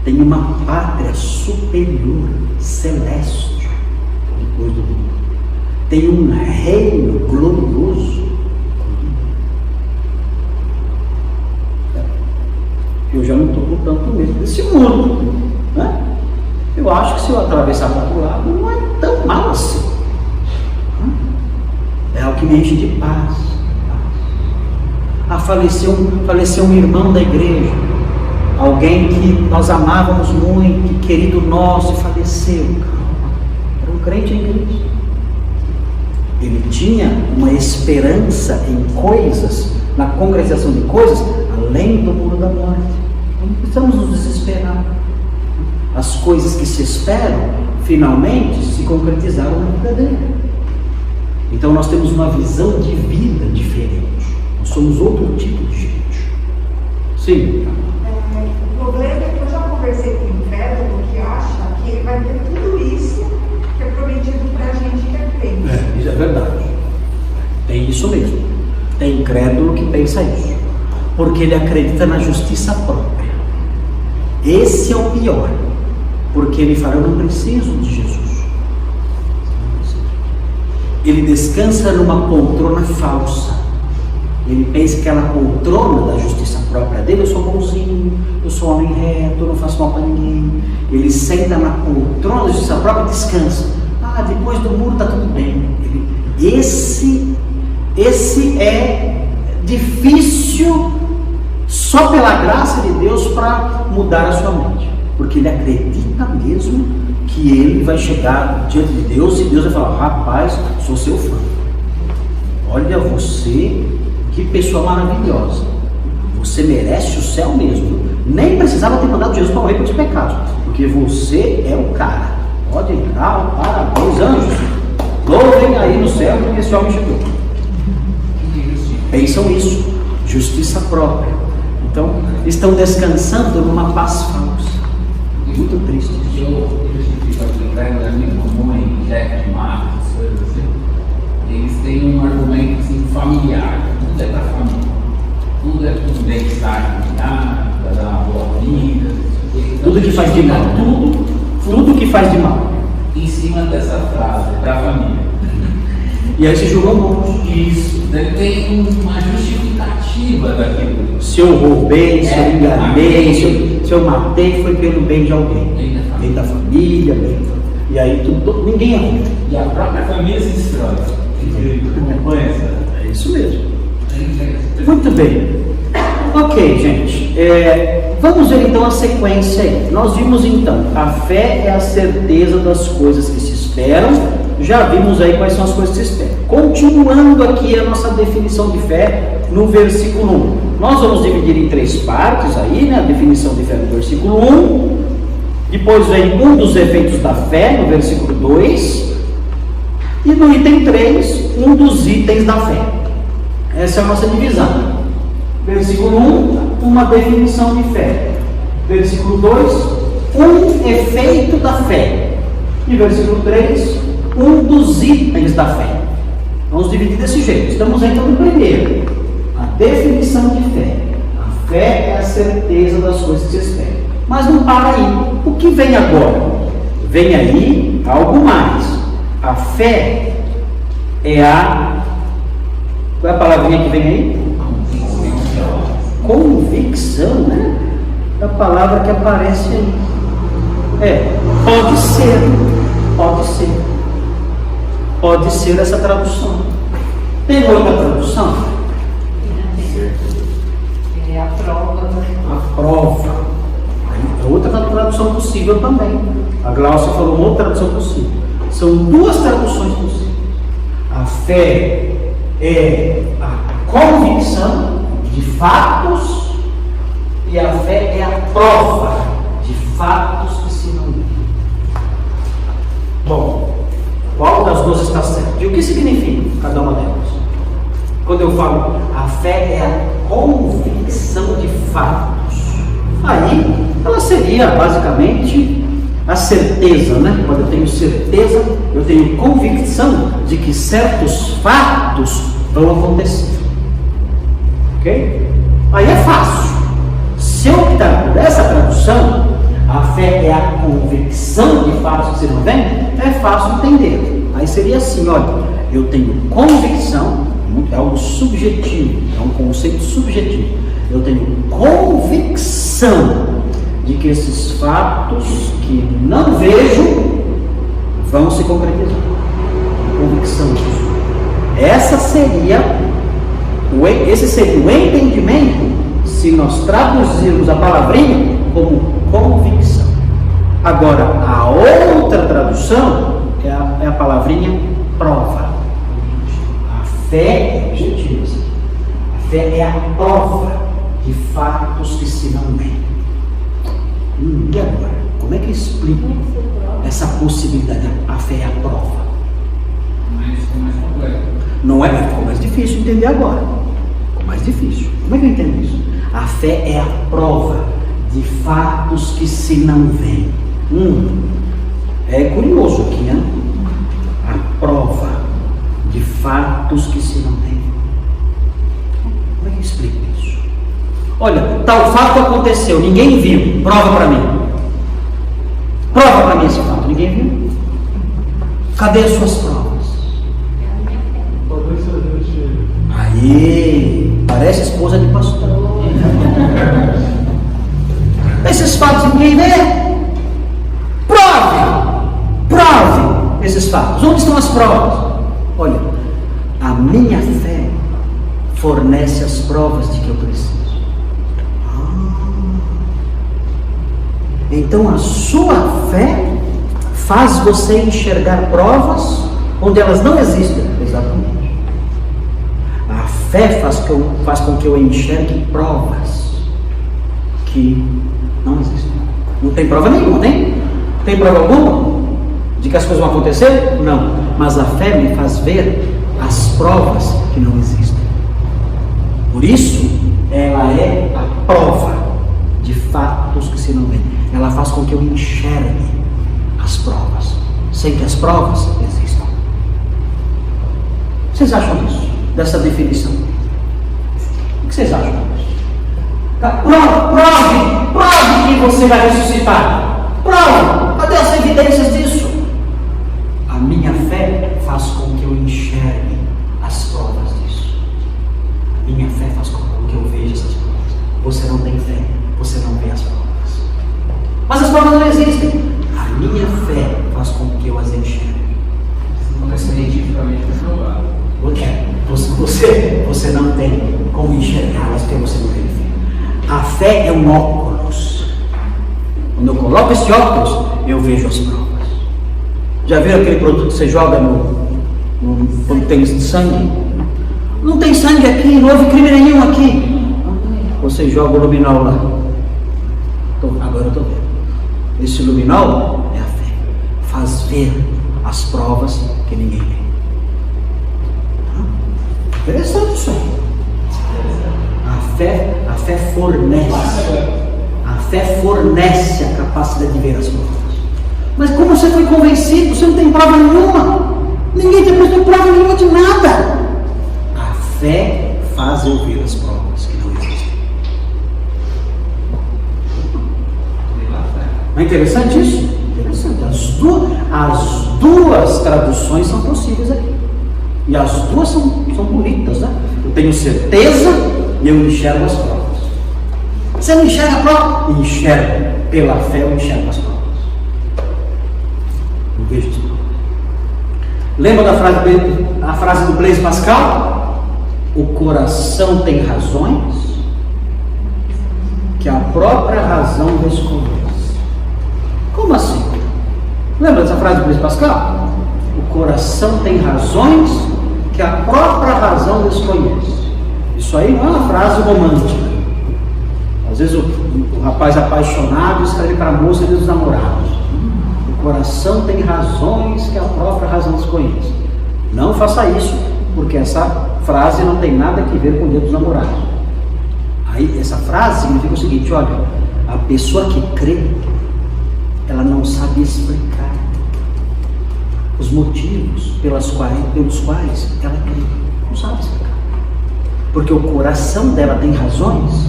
Tem uma pátria superior, celeste depois do mundo. Tem um reino glorioso. Eu já não estou com tanto medo desse mundo, né? Eu acho que se eu atravessar para o lado não é tão mal assim. É o que me enche de paz. Ah, faleceu um irmão da igreja, alguém que nós amávamos muito, que querido nosso, faleceu. Era um crente em Cristo. Ele tinha uma esperança em coisas, na concretização de coisas, além do muro da morte. Não precisamos nos desesperar. As coisas que se esperam, finalmente, se concretizaram na vida dele. Então nós temos uma visão de vida diferente. Nós somos outro tipo de gente. Sim. O problema é que eu já conversei com o incrédulo que acha que ele vai ter tudo isso que é prometido para a gente que é crente. Isso é verdade. Tem isso mesmo. Tem incrédulo que pensa isso. Porque ele acredita na justiça própria. Esse é o pior. Porque ele fala, eu não preciso de Jesus. Ele descansa numa poltrona falsa. Ele pensa que aquela poltrona da justiça própria dele, eu sou bonzinho, eu sou homem reto, eu não faço mal para ninguém. Ele senta na poltrona da justiça própria e descansa. Ah, depois do muro está tudo bem. Esse é difícil só pela graça de Deus para mudar a sua mente. Porque ele acredita mesmo que ele vai chegar diante de Deus e Deus vai falar, rapaz, sou seu fã. Olha você, que pessoa maravilhosa. Você merece o céu mesmo. Nem precisava ter mandado Jesus para morrer pelos pecados, porque você é o cara. Pode entrar, parabéns, anjos. Louvem aí no céu porque esse homem chegou. Pensam isso, justiça própria. Então, estão descansando numa paz falsa. Muito triste. Eu fico lembrando da minha mamãe, Jack Ma, essas coisas assim, eles têm um argumento assim, familiar, tudo é para a família, tudo é para o bem-estar familiar, para dar uma boa vida, Tudo que faz de mal. Tudo que faz de mal. em cima dessa frase, para a família. E aí se jogou monstro. Isso, deve ter uma justificativa daquilo. Se eu roubei, se eu enganei, se eu matei, foi pelo bem de alguém. Bem da família, e aí ninguém é ruim. E a própria família se destrói. É isso mesmo. Muito bem. Ok, gente. Vamos ver então a sequência aí. Nós vimos então, a fé é a certeza das coisas que se esperam. Já vimos aí quais são as coisas que se esperam. Continuando aqui a nossa definição de fé no versículo 1. Nós vamos dividir em 3 partes aí, né? A definição de fé no versículo 1. Depois vem um dos efeitos da fé no versículo 2. E no item 3, um dos itens da fé. Essa é a nossa divisão. Versículo 1, uma definição de fé. Versículo 2, um efeito da fé. E versículo 3, um dos itens da fé. Vamos dividir desse jeito. Estamos então no primeiro. A definição de fé. A fé é a certeza das coisas que se esperam. Mas não para aí. O que vem agora? Vem aí algo mais. A fé é a... Qual é a palavrinha que vem aí? Convicção, né? É a palavra que aparece aí. Pode ser. Pode ser. Pode ser essa tradução. Tem outra tradução? É a prova. A prova. É outra tradução possível também. A Glaucia falou uma outra tradução possível. São 2 traduções possíveis. A fé é a convicção de fatos e a fé é a prova de fatos que se não veem. Bom, qual das 2 está certa? E o que significa cada uma delas? Quando eu falo a fé é a convicção de fatos, aí ela seria basicamente a certeza, né? Quando eu tenho certeza, eu tenho convicção de que certos fatos vão acontecer. Ok? Aí é fácil. Se eu optar por essa tradução, a fé é a convicção de fatos que você não vê, é fácil entender. Aí seria assim, olha, eu tenho convicção, é algo subjetivo, é um conceito subjetivo. Eu tenho convicção de que esses fatos que não vejo vão se concretizar. Convicção disso. Esse seria o entendimento se nós traduzirmos a palavrinha como convicção. Agora, a outra tradução é a palavrinha prova. A fé é objetiva. A fé é a prova de fatos que se não veem. E agora? Como é que eu explico essa possibilidade? A fé é a prova. Mas ficou mais complexo. Não é? Ficou mais difícil entender agora. Ficou mais difícil. Como é que eu entendo isso? A fé é a prova de fatos que se não veem. É curioso aqui, né? A prova de fatos que se não veem. Como é que eu explico isso? Olha, tal fato aconteceu, ninguém viu. Prova para mim. Prova para mim esse fato, ninguém viu. Cadê as suas provas? Aí, parece esposa de pastor. Esses fatos ninguém vê. Prove esses fatos. Onde estão as provas? Olha, a minha fé fornece as provas de que eu preciso. Então a sua fé faz você enxergar provas onde elas não existem. Exatamente. A fé faz com que eu enxergue provas que não existem. Não tem prova nenhuma, tem? Tem prova alguma de que as coisas vão acontecer? Não. Mas a fé me faz ver as provas que não existem. Por isso, ela é a prova de fatos que se não veem. Ela faz com que eu enxergue as provas. sem que as provas existam. O que vocês acham disso? Dessa definição? O que vocês acham disso? Prove que você vai ressuscitar. Prove! Cadê as evidências disso? A minha fé faz com que eu enxergue as provas disso. A minha fé faz com que eu veja essas provas. Você não tem fé, você não vê as provas. Mas as provas não existem. A minha fé faz com que eu as enxergue. Não é cientificamente comprovado. Você não tem como enxergá-las porque você não tem fé. A fé é um óculos. Quando eu coloco esse óculos, eu vejo as provas. Já viu aquele produto que você joga quando tem sangue? Não tem sangue aqui, não houve crime nenhum aqui. Você joga o luminol lá. Agora eu estou vendo. Esse luminol é a fé. Faz ver as provas que ninguém vê. Interessante isso aí. A fé fornece. A fé fornece a capacidade de ver as provas. Mas como você foi convencido? Você não tem prova nenhuma. Ninguém te apresentou prova nenhuma de nada. A fé faz eu ver as provas que não existem. Não é interessante isso? Interessante. As duas traduções são possíveis aqui. E as duas são bonitas, né? Eu tenho certeza e eu enxergo as provas. Você não enxerga a prova? Enxergo. Pela fé eu enxergo as provas. Eu vejo as provas. Lembra da frase do Blaise Pascal? O coração tem razões que a própria razão desconhece. Como assim? Lembra dessa frase do Blaise Pascal? O coração tem razões que a própria razão desconhece. Isso aí não é uma frase romântica. Às vezes o rapaz apaixonado escreve para a moça dos namorados. O coração tem razões que a própria razão desconhece. Não faça isso, porque essa frase não tem nada a ver com o dia dos namorados. Aí essa frase significa o seguinte: olha, a pessoa que crê, ela não sabe explicar os motivos pelos quais ela crê. Não sabe explicar. Porque o coração dela tem razões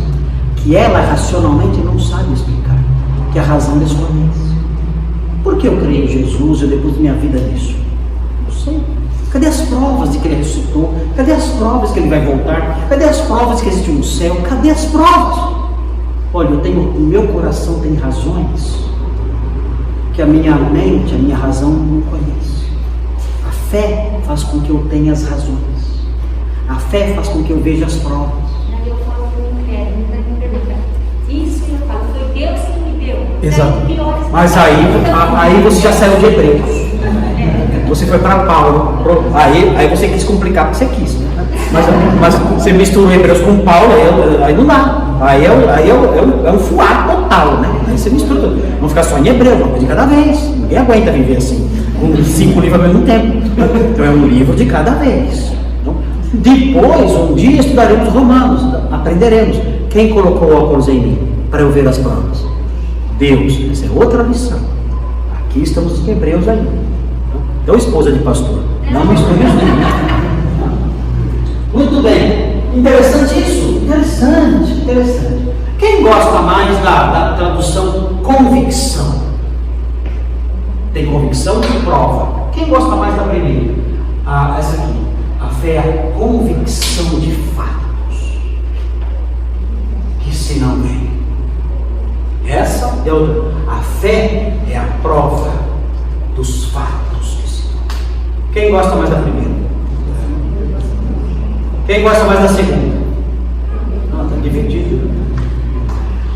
que ela racionalmente não sabe explicar, que a razão desconhece. Por que eu creio em Jesus e depois de minha vida nisso? Não sei. Cadê as provas de que ele ressuscitou? Cadê as provas que ele vai voltar? Cadê as provas que existe um céu? Cadê as provas? Olha, o meu coração tem razões que a minha mente, a minha razão não conhece. A fé faz com que eu tenha as razões. A fé faz com que eu veja as provas. Aí eu falo para o inferno, me pergunta, isso eu falo, foi Deus que me deu. Exato. Mas aí você já saiu de Hebreus. Você foi para Paulo. Aí você quis complicar porque você quis. Mas você misturou Hebreus com Paulo, aí não dá. Aí é um fuá total, né? Aí você mistura tudo. Vamos ficar só em Hebreus, uma coisa de cada vez. Ninguém aguenta viver assim, com 5 livros ao mesmo tempo. Então é um livro de cada vez. Então, depois, um dia estudaremos Romanos, aprenderemos. Quem colocou o óculos em mim para eu ver as provas? Deus. Essa é outra lição. Aqui estamos em Hebreus ainda. Então, esposa de pastor, não misture os livros. Muito bem. Interessante isso? Interessante. Quem gosta mais da tradução convicção? Tem convicção e prova. Quem gosta mais da primeira? Essa aqui. A fé é a convicção de fatos que se não vem. Essa é outra. A fé é a prova dos fatos que se não vem. Quem gosta mais da primeira? Quem gosta mais da segunda? Não, está dividido.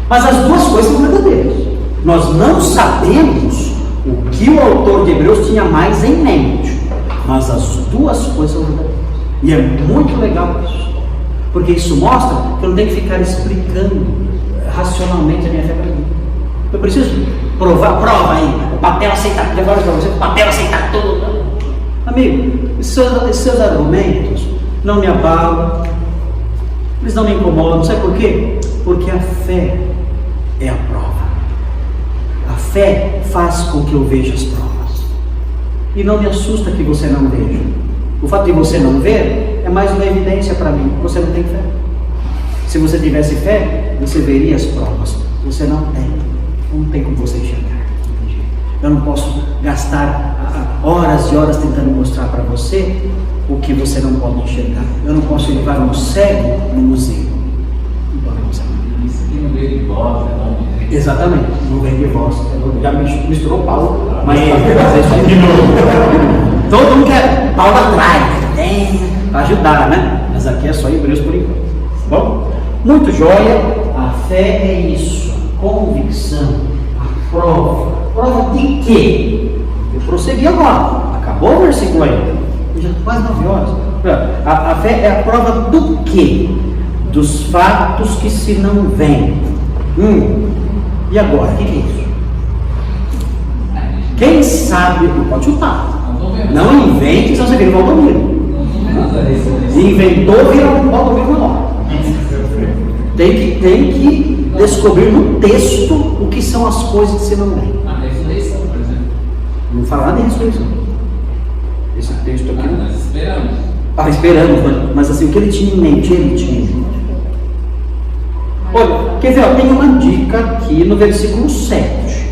Mas as duas coisas são verdadeiras. Nós não sabemos o que o autor de Hebreus tinha mais em mente, mas as duas coisas são verdadeiras. E é muito legal isso, porque isso mostra que eu não tenho que ficar explicando racionalmente a minha fé para mim. Eu preciso provar, prova aí, o papel aceitar, agora para você, o papel aceitar tudo. Amigo, esses seus argumentos não me abalam, eles não me incomodam. Sabe por quê? Porque a fé é a prova. A fé faz com que eu veja as provas. E não me assusta que você não veja. O fato de você não ver é mais uma evidência para mim. Você não tem fé. Se você tivesse fé, você veria as provas. Você não tem. Não tem como você enxergar. Eu não posso gastar horas e horas tentando mostrar para você o que você não pode enxergar. Eu não posso levar um cego no museu. Não podemos amar. Isso aqui não veio de voz, é bom dizer. Exatamente, não vem de voz. Já misturou Paulo, mas para fazer isso aí de novo. Todo mundo quer Paulo atrás, para ajudar, né? Mas aqui é só Hebreus por enquanto. Tá bom? Muito jóia. A fé é isso, a convicção, a prova. Prova de quê? Eu prossegui agora. Acabou o versículo aí. Já quase 9 horas. A fé é a prova do quê? Dos fatos que se não veem. E agora? O que é isso? Quem sabe, não pode chutar. Não invente, senão você vira o Valdomiro. Inventou, vira o Valdomiro na hora. Tem que descobrir no texto o que são as coisas que se não veem. A ressurreição, por exemplo. Não falar de ressurreição. Esse texto aqui. Nós esperamos. Esperamos, mas assim, o que ele tinha em mente? Ele tinha em mente. Olha, quer ver, tem uma dica aqui no versículo 7.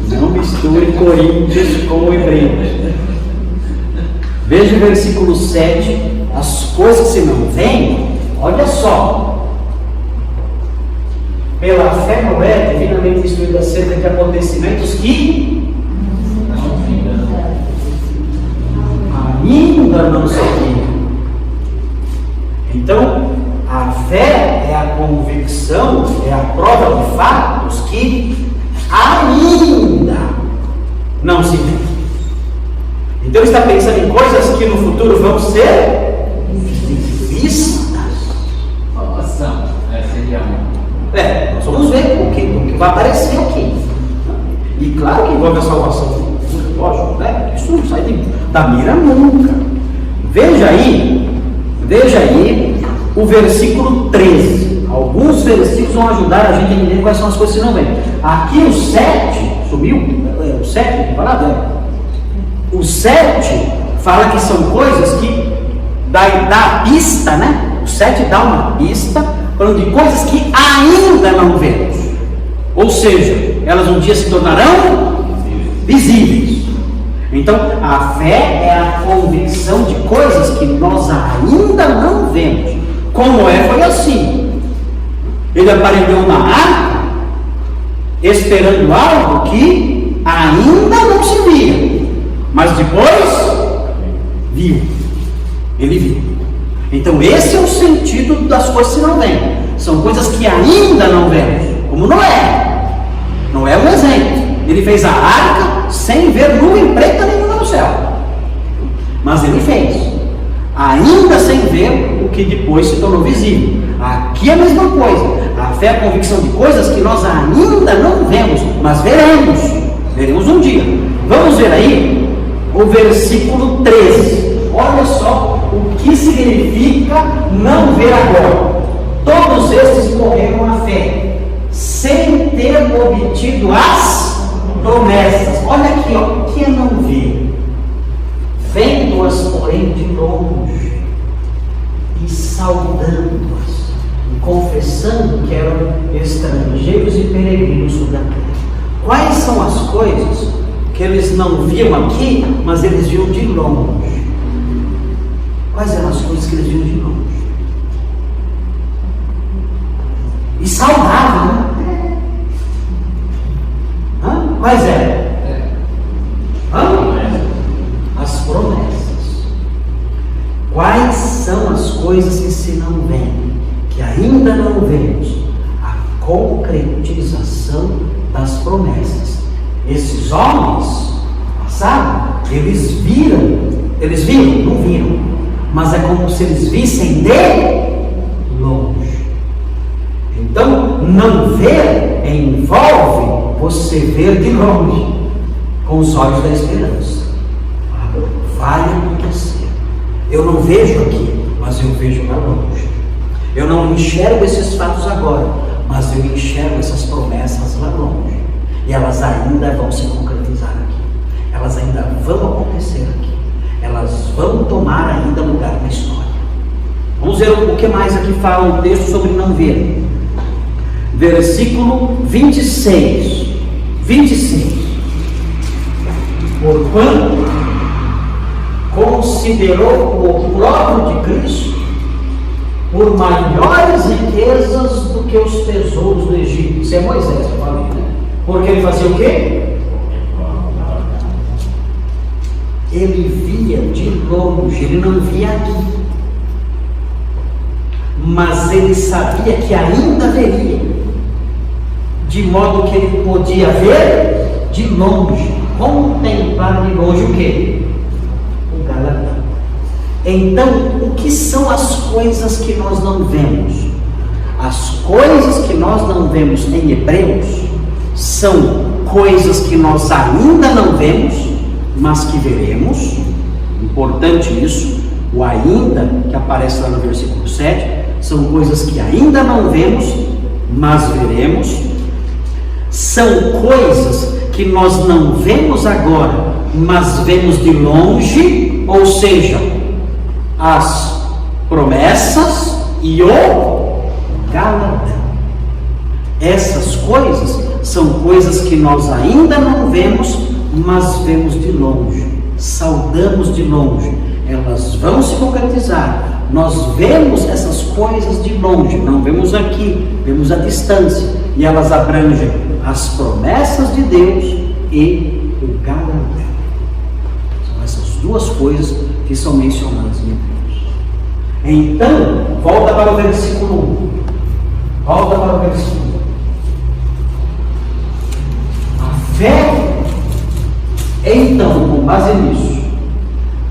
Não misture Coríntios com Hebreus. Veja o versículo 7. As coisas que se não veem, olha só. Pela fé Noé, divinamente instruído acerca de acontecimentos que ainda não se viram. Então, a fé é a convicção, é a prova de fatos que ainda não se viram. Então, ele está pensando em coisas que no futuro vão ser vistas. Salvação, seria Nós vamos ver o que vai aparecer aqui. E claro que envolve a salvação, lógico, né? Isso não sai da mira nunca. Veja aí o versículo 13. Alguns versículos vão ajudar a gente a entender quais são as coisas que não vêm. Aqui o 7, sumiu? O 7, o 7 fala que são coisas que dá a pista, né? O 7 dá uma pista, falando de coisas que ainda não vemos. Ou seja, elas um dia se tornarão visíveis. Então, a fé é a convicção de coisas que nós ainda não vemos. Com Noé foi assim. Ele aparelhou na arca, esperando algo que ainda não se via. Mas depois, viu. Ele viu. Então, esse é o sentido das coisas que não vêm. São coisas que ainda não vemos. Como Noé. Noé é um exemplo. Ele fez a arca sem ver nuvem preta nenhuma no céu. Mas ele fez. Ainda sem ver o que depois se tornou visível. Aqui é a mesma coisa. A fé é a convicção de coisas que nós ainda não vemos, mas veremos. Veremos um dia. Vamos ver aí o versículo 13. Olha só o que significa não ver agora. Todos estes morreram na fé, sem ter obtido as promessas. Olha aqui, ó, o que é não ver? Vendo-as, porém, de longe, e saudando-as, e confessando que eram estrangeiros e peregrinos sobre a terra. Quais são as coisas que eles não viam aqui, mas eles viam de longe? Quais eram as coisas que eles viam de longe? E saudavam, né? Quais eram? As promessas. Quais são as coisas que se não veem, que ainda não vemos? A concretização das promessas. Esses homens passaram, eles viram, não viram, mas é como se eles vissem de longe. Então, não ver envolve você ver de longe, com os olhos da esperança. Vai acontecer. Eu não vejo aqui, mas eu vejo lá longe. Eu não enxergo esses fatos agora, mas eu enxergo essas promessas lá longe. E elas ainda vão se concretizar. elas ainda vão acontecer aqui. Elas vão tomar ainda lugar na história. Vamos ver o que mais aqui fala o texto sobre não ver. Versículo 26. 26. Porquanto considerou o próprio de Cristo por maiores riquezas do que os tesouros do Egito. Isso é Moisés que fala, né? Porque ele fazia o quê? Ele via de longe, ele não via aqui. Mas ele sabia que ainda veria. De modo que ele podia ver de longe, contemplar de longe o quê? O galardão. Então, o que são as coisas que nós não vemos? As coisas que nós não vemos em Hebreus são coisas que nós ainda não vemos, mas que veremos. Importante isso, o ainda que aparece lá no versículo 7, são coisas que ainda não vemos, mas veremos. São coisas que nós não vemos agora, mas vemos de longe, ou seja, as promessas e o galardão. Essas coisas são coisas que nós ainda não vemos, mas vemos de longe, saudamos de longe. Elas vão se concretizar. Nós vemos essas coisas de longe, não vemos aqui, vemos a distância, e elas abrangem as promessas de Deus e o galardão. São essas duas coisas que são mencionadas em Hebreus. Então, volta para o versículo 1. Volta para o versículo 1. A fé, então, com base nisso,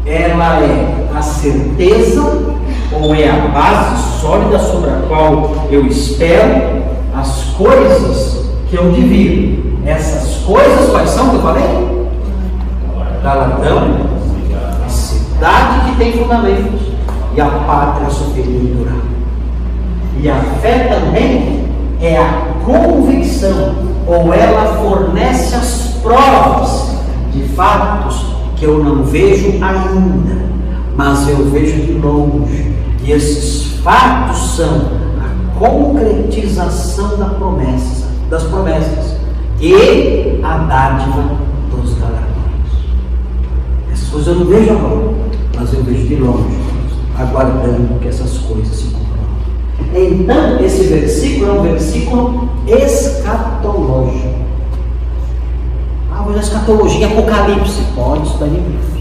ela é a certeza, ou é a base sólida sobre a qual eu espero as coisas que eu divido. Essas coisas, quais são que eu falei? Galardão, a cidade que tem fundamentos, e a pátria superior e durável. E a fé também é a convicção, ou ela fornece as provas de fatos que eu não vejo ainda, mas eu vejo de longe. E esses fatos são a concretização das promessas e a dádiva dos galardões. Essas coisas eu não vejo agora, mas eu vejo de longe, aguardando que essas coisas se comprovem. Então, esse versículo é um versículo escatológico. Mas a escatologia, Apocalipse, pode estudar em Hebreus.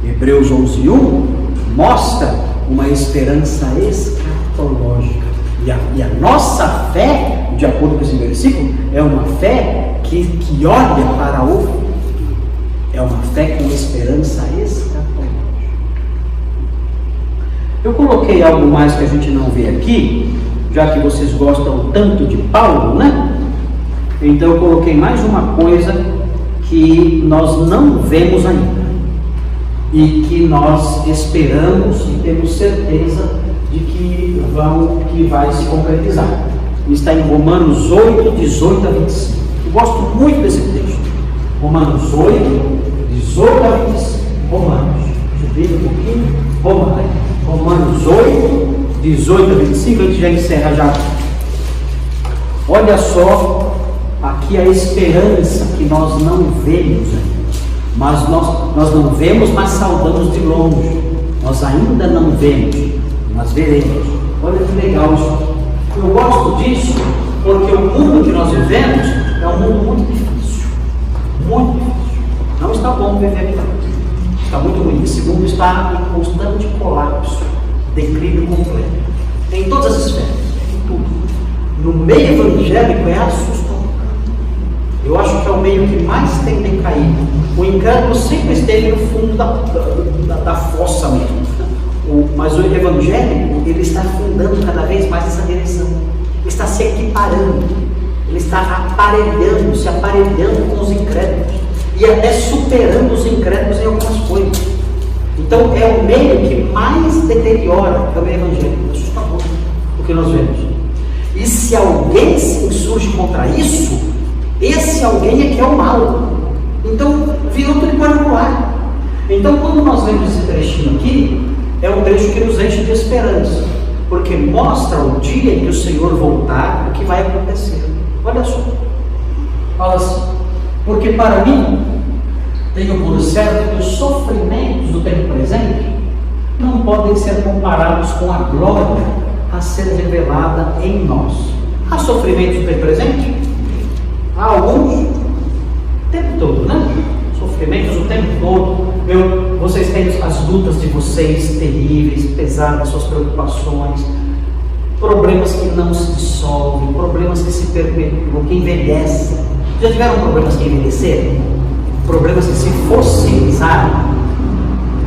Hebreus 11:1 mostra uma esperança escatológica. E a nossa fé, de acordo com esse versículo, é uma fé que olha para o futuro. É uma fé com esperança escatológica. Eu coloquei algo mais que a gente não vê aqui, já que vocês gostam tanto de Paulo, né? Então eu coloquei mais uma coisa que nós não vemos ainda e que nós esperamos e temos certeza de que vai se concretizar. Está em Romanos 8, 18 a 25. Eu gosto muito desse texto. Romanos 8, 18 a 25. Romanos. Deixa eu ver um pouquinho. Romanos 8, 18 a 25. A gente já encerra já. Olha só aqui a esperança que nós não vemos ainda. Mas nós não vemos, mas saudamos de longe. Nós ainda não vemos, mas veremos. Olha que legal isso. Eu gosto disso porque o mundo que nós vivemos é um mundo muito difícil. Muito difícil. Não está bom viver aqui. Está muito ruim. Esse mundo está em constante colapso, declínio completo. Em todas as esferas, em tudo. No meio evangélico é assustador. Eu acho que é o meio que mais tem decaído. O incrédulo sempre esteve no fundo da fossa mesmo. Mas o evangélico, ele está afundando cada vez mais essa direção. Ele está se equiparando. Ele está aparelhando, se aparelhando com os incrédulos. E até superando os incrédulos em algumas coisas. Então é o meio que mais deteriora o meio evangélico. É assustador o que nós vemos. E se alguém se insurge contra isso, esse alguém é que é o mal. Então, virou tudo quadrangular. Então, quando nós vemos esse trechinho aqui, é um trecho que nos enche de esperança, porque mostra o dia em que o Senhor voltar, o que vai acontecer. Olha só, fala assim: porque para mim, tenho por certo que os sofrimentos do tempo presente não podem ser comparados com a glória a ser revelada em nós. Há sofrimentos do tempo presente? Há alguns? O tempo todo, né? Sofrimentos o tempo todo. Vocês têm as lutas de vocês terríveis, pesadas, suas preocupações, problemas que não se dissolvem, problemas que se perpetuam, que envelhecem. Já tiveram problemas que envelheceram? Problemas que se fossilizaram?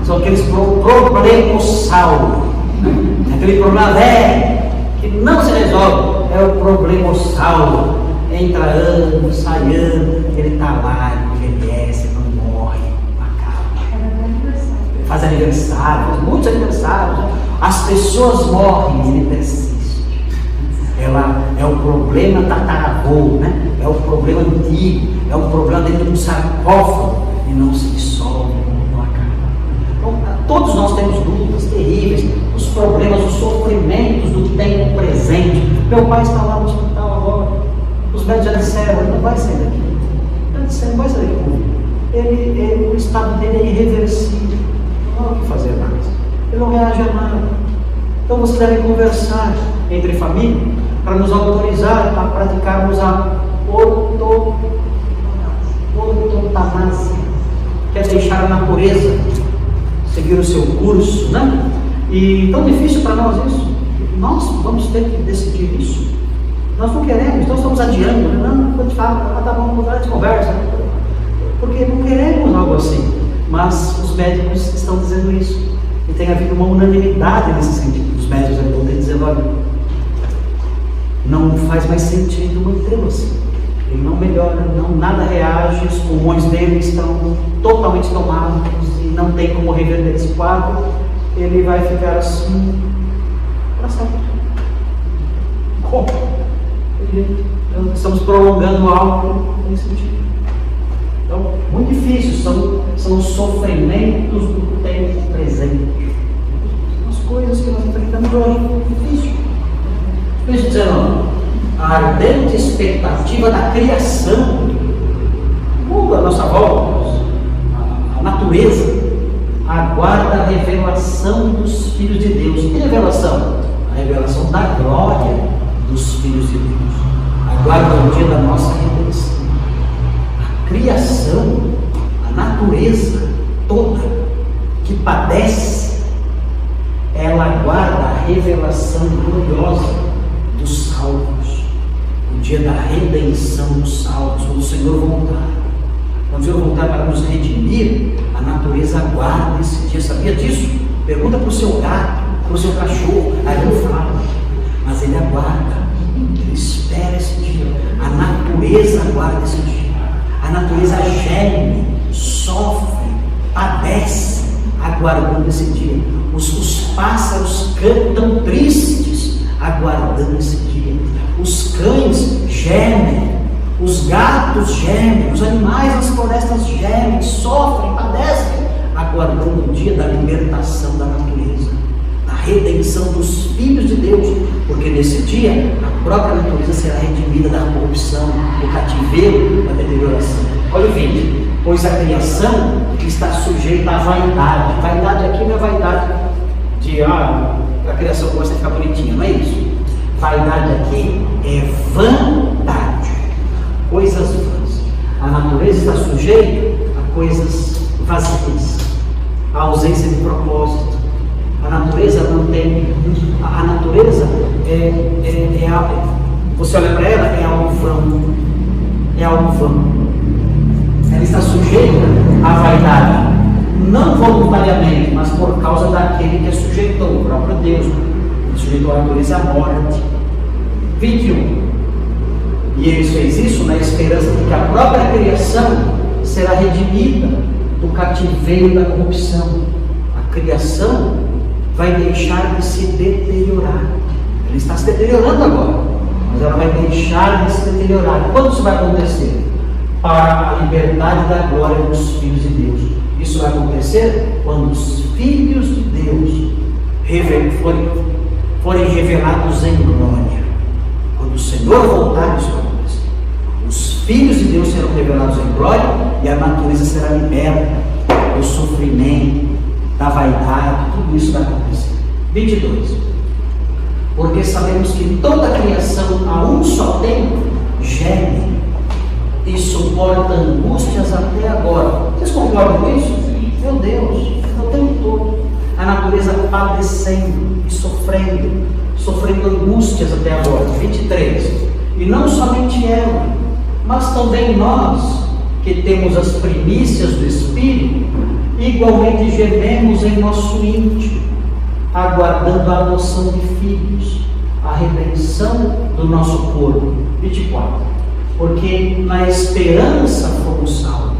São aqueles problemossauro, né? Aquele problema velho que não se resolve, é o problemossauro. Entra ano, sai ano, ele está lá, envelhece, não morre, não acaba. Faz aniversário, faz muitos aniversários. As pessoas morrem, ele persiste. Ela é o problema tataravô, né? É o problema antigo, é o problema dentro de um sarcófago e não se dissolve, não acaba. Então, todos nós temos lutas terríveis, os problemas, os sofrimentos do tempo presente. Meu pai está lá no hospital agora. Os médicos já disseram: ele não vai sair daqui. Já disseram: não vai sair daqui. O estado dele é irreversível. Não há o que fazer mais. Ele não reage a nada. Então vocês devem conversar entre família para nos autorizar a praticarmos a ortotanásia, que é deixar a natureza seguir o seu curso, né? E tão difícil para nós isso. Nós vamos ter que decidir isso. Nós não queremos, então estamos adiando, né? Não, quando fala, tá bom, vamos falar de conversa, porque não queremos algo assim, mas os médicos estão dizendo isso, e tem havido uma unanimidade nesse sentido. Os médicos estão dizendo: olha, não faz mais sentido mantê-lo assim, ele não melhora, não, nada reage, os pulmões dele estão totalmente tomados e não tem como reverter esse quadro, ele vai ficar assim para sempre. Como? Então, estamos prolongando algo nesse sentido. Então, muito difícil, são os sofrimentos do tempo presente. São as coisas que nós enfrentamos hoje, muito difícil. Por isso dizendo, a ardente expectativa da criação, o mundo à nossa volta, a natureza, aguarda a revelação dos filhos de Deus. Que revelação? A revelação da glória dos filhos de Deus. Aguarda o dia da nossa redenção. A criação, a natureza toda que padece, ela aguarda a revelação gloriosa dos salvos, o dia da redenção dos salvos, quando o Senhor voltar. Quando o Senhor voltar para nos redimir, a natureza aguarda esse dia. Sabia disso? Pergunta para o seu gato, para o seu cachorro, aí não fala, mas ele aguarda. Ele espera esse dia. A natureza aguarda esse dia. A natureza geme, sofre, padece, aguardando esse dia. Os pássaros cantam tristes, aguardando esse dia. Os cães gemem, os gatos gemem, os animais nas florestas gemem, sofrem, padecem, aguardando o dia da libertação da natureza, da redenção dos filhos de Deus, porque nesse dia a própria natureza será redimida da corrupção, do cativeiro, da deterioração. Olha o 20: pois a criação está sujeita à vaidade. Vaidade aqui não é vaidade de a criação gosta de ficar bonitinha, não é isso. Vaidade aqui é vantagem, coisas vãs. A natureza está sujeita a coisas vazias, a ausência de propósito. A natureza não tem. A natureza você olha para ela, é algo vão. É algo vão. Ela está sujeita à vaidade, não voluntariamente, mas por causa daquele que a sujeitou, o próprio Deus. Ele sujeitou a natureza à morte. 21. E ele fez isso na esperança de que a própria criação será redimida do cativeiro da corrupção. A criação vai deixar de se deteriorar. Ela está se deteriorando agora, mas ela vai deixar de se deteriorar. Quando isso vai acontecer? para a liberdade da glória dos filhos de Deus. Isso vai acontecer quando os filhos de Deus forem revelados em glória. Quando o Senhor voltar, isso vai acontecer. Os filhos de Deus serão revelados em glória e a natureza será liberta do sofrimento, da vaidade, tudo isso vai acontecer. 22. Porque sabemos que toda a criação a um só tempo geme e suporta angústias até agora. Vocês concordam com isso? Meu Deus, o tempo todo. A natureza padecendo e sofrendo angústias até agora. 23. E não somente ela, mas também nós, que temos as primícias do Espírito, igualmente gememos em nosso íntimo, aguardando a adoção de filhos, a redenção do nosso corpo. 24. Porque na esperança fomos salvos.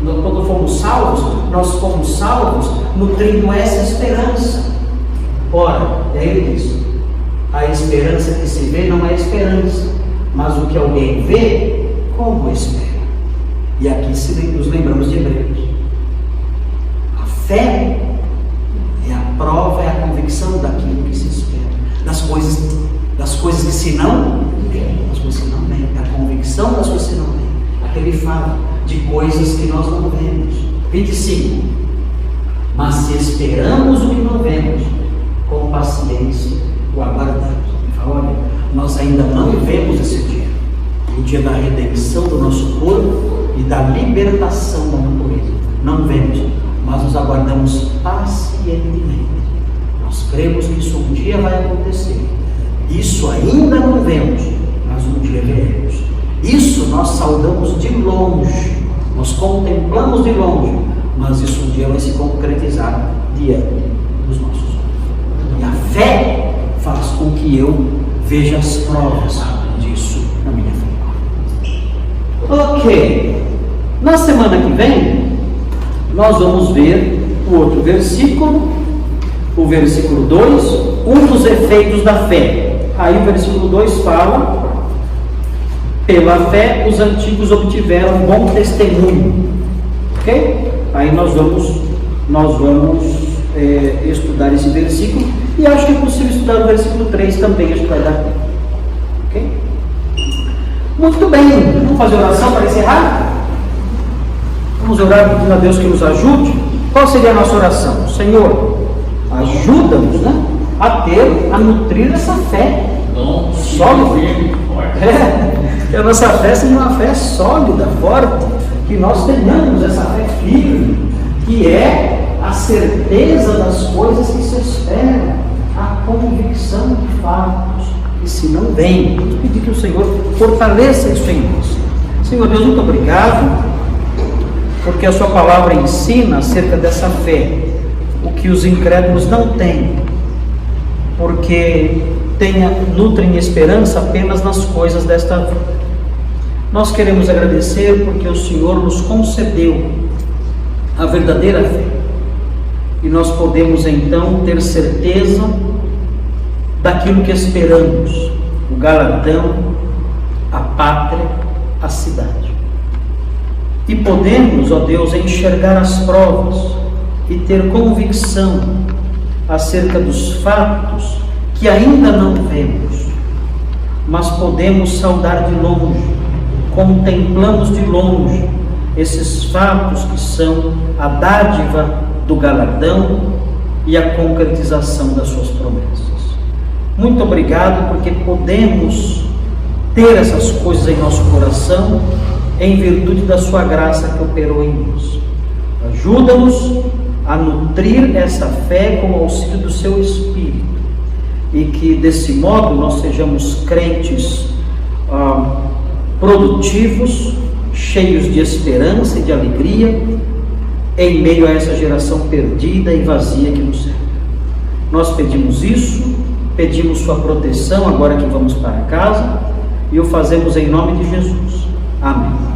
Quando fomos salvos, nós fomos salvos nutrindo essa esperança. Ora, e aí ele diz: a esperança que se vê não é esperança, mas o que alguém vê, como espera. E aqui nos lembramos de Hebreus. A fé é a prova, é a convicção daquilo que se espera, das coisas que se não vê, das coisas que não vê, é a convicção das coisas que não vê. Aqui ele fala de coisas que nós não vemos. 25. Mas se esperamos o que não vemos, com paciência o aguardamos. Ele fala: olha, nós ainda não vivemos esse dia, o dia da redenção do nosso corpo e da libertação da natureza. Não vemos, mas nos aguardamos pacientemente. Nós cremos que isso um dia vai acontecer. Isso ainda não vemos, mas um dia veremos. Isso nós saudamos de longe, nós contemplamos de longe, mas isso um dia vai se concretizar diante dos nossos olhos. E a fé faz com que eu veja as provas disso na minha frente. Ok, na semana que vem nós vamos ver o outro versículo, o versículo 2, um dos efeitos da fé. Aí o versículo 2 fala: pela fé os antigos obtiveram bom testemunho. Ok? Aí nós vamos estudar esse versículo, e acho que é possível estudar o versículo 3 também, acho que vai dar tempo. Ok? Muito bem, vamos fazer oração para encerrar? Vamos orar pedindo a Deus que nos ajude. Qual seria a nossa oração? Senhor, ajuda-nos, né, a nutrir essa fé sólida. Que a nossa fé seja uma fé sólida, forte, que nós tenhamos essa fé firme, que é a certeza das coisas que se esperam, a convicção de fatos que se não vêm. Vamos pedir que o Senhor fortaleça isso em nós. Senhor Deus, muito obrigado, porque a sua palavra ensina acerca dessa fé, o que os incrédulos não têm, porque nutrem esperança apenas nas coisas desta vida. Nós queremos agradecer porque o Senhor nos concedeu a verdadeira fé, e nós podemos então ter certeza daquilo que esperamos, o galardão, a pátria, a cidade. E podemos, ó Deus, enxergar as provas e ter convicção acerca dos fatos que ainda não vemos, mas podemos saudar de longe, contemplamos de longe esses fatos que são a dádiva do galardão e a concretização das suas promessas. Muito obrigado, porque podemos ter essas coisas em nosso coração em virtude da sua graça que operou em nós. Ajuda-nos a nutrir essa fé com o auxílio do seu Espírito, e que desse modo nós sejamos crentes produtivos, cheios de esperança e de alegria em meio a essa geração perdida e vazia que nos cerca. Nós pedimos isso, pedimos sua proteção agora que vamos para casa, e o fazemos em nome de Jesus. Amém.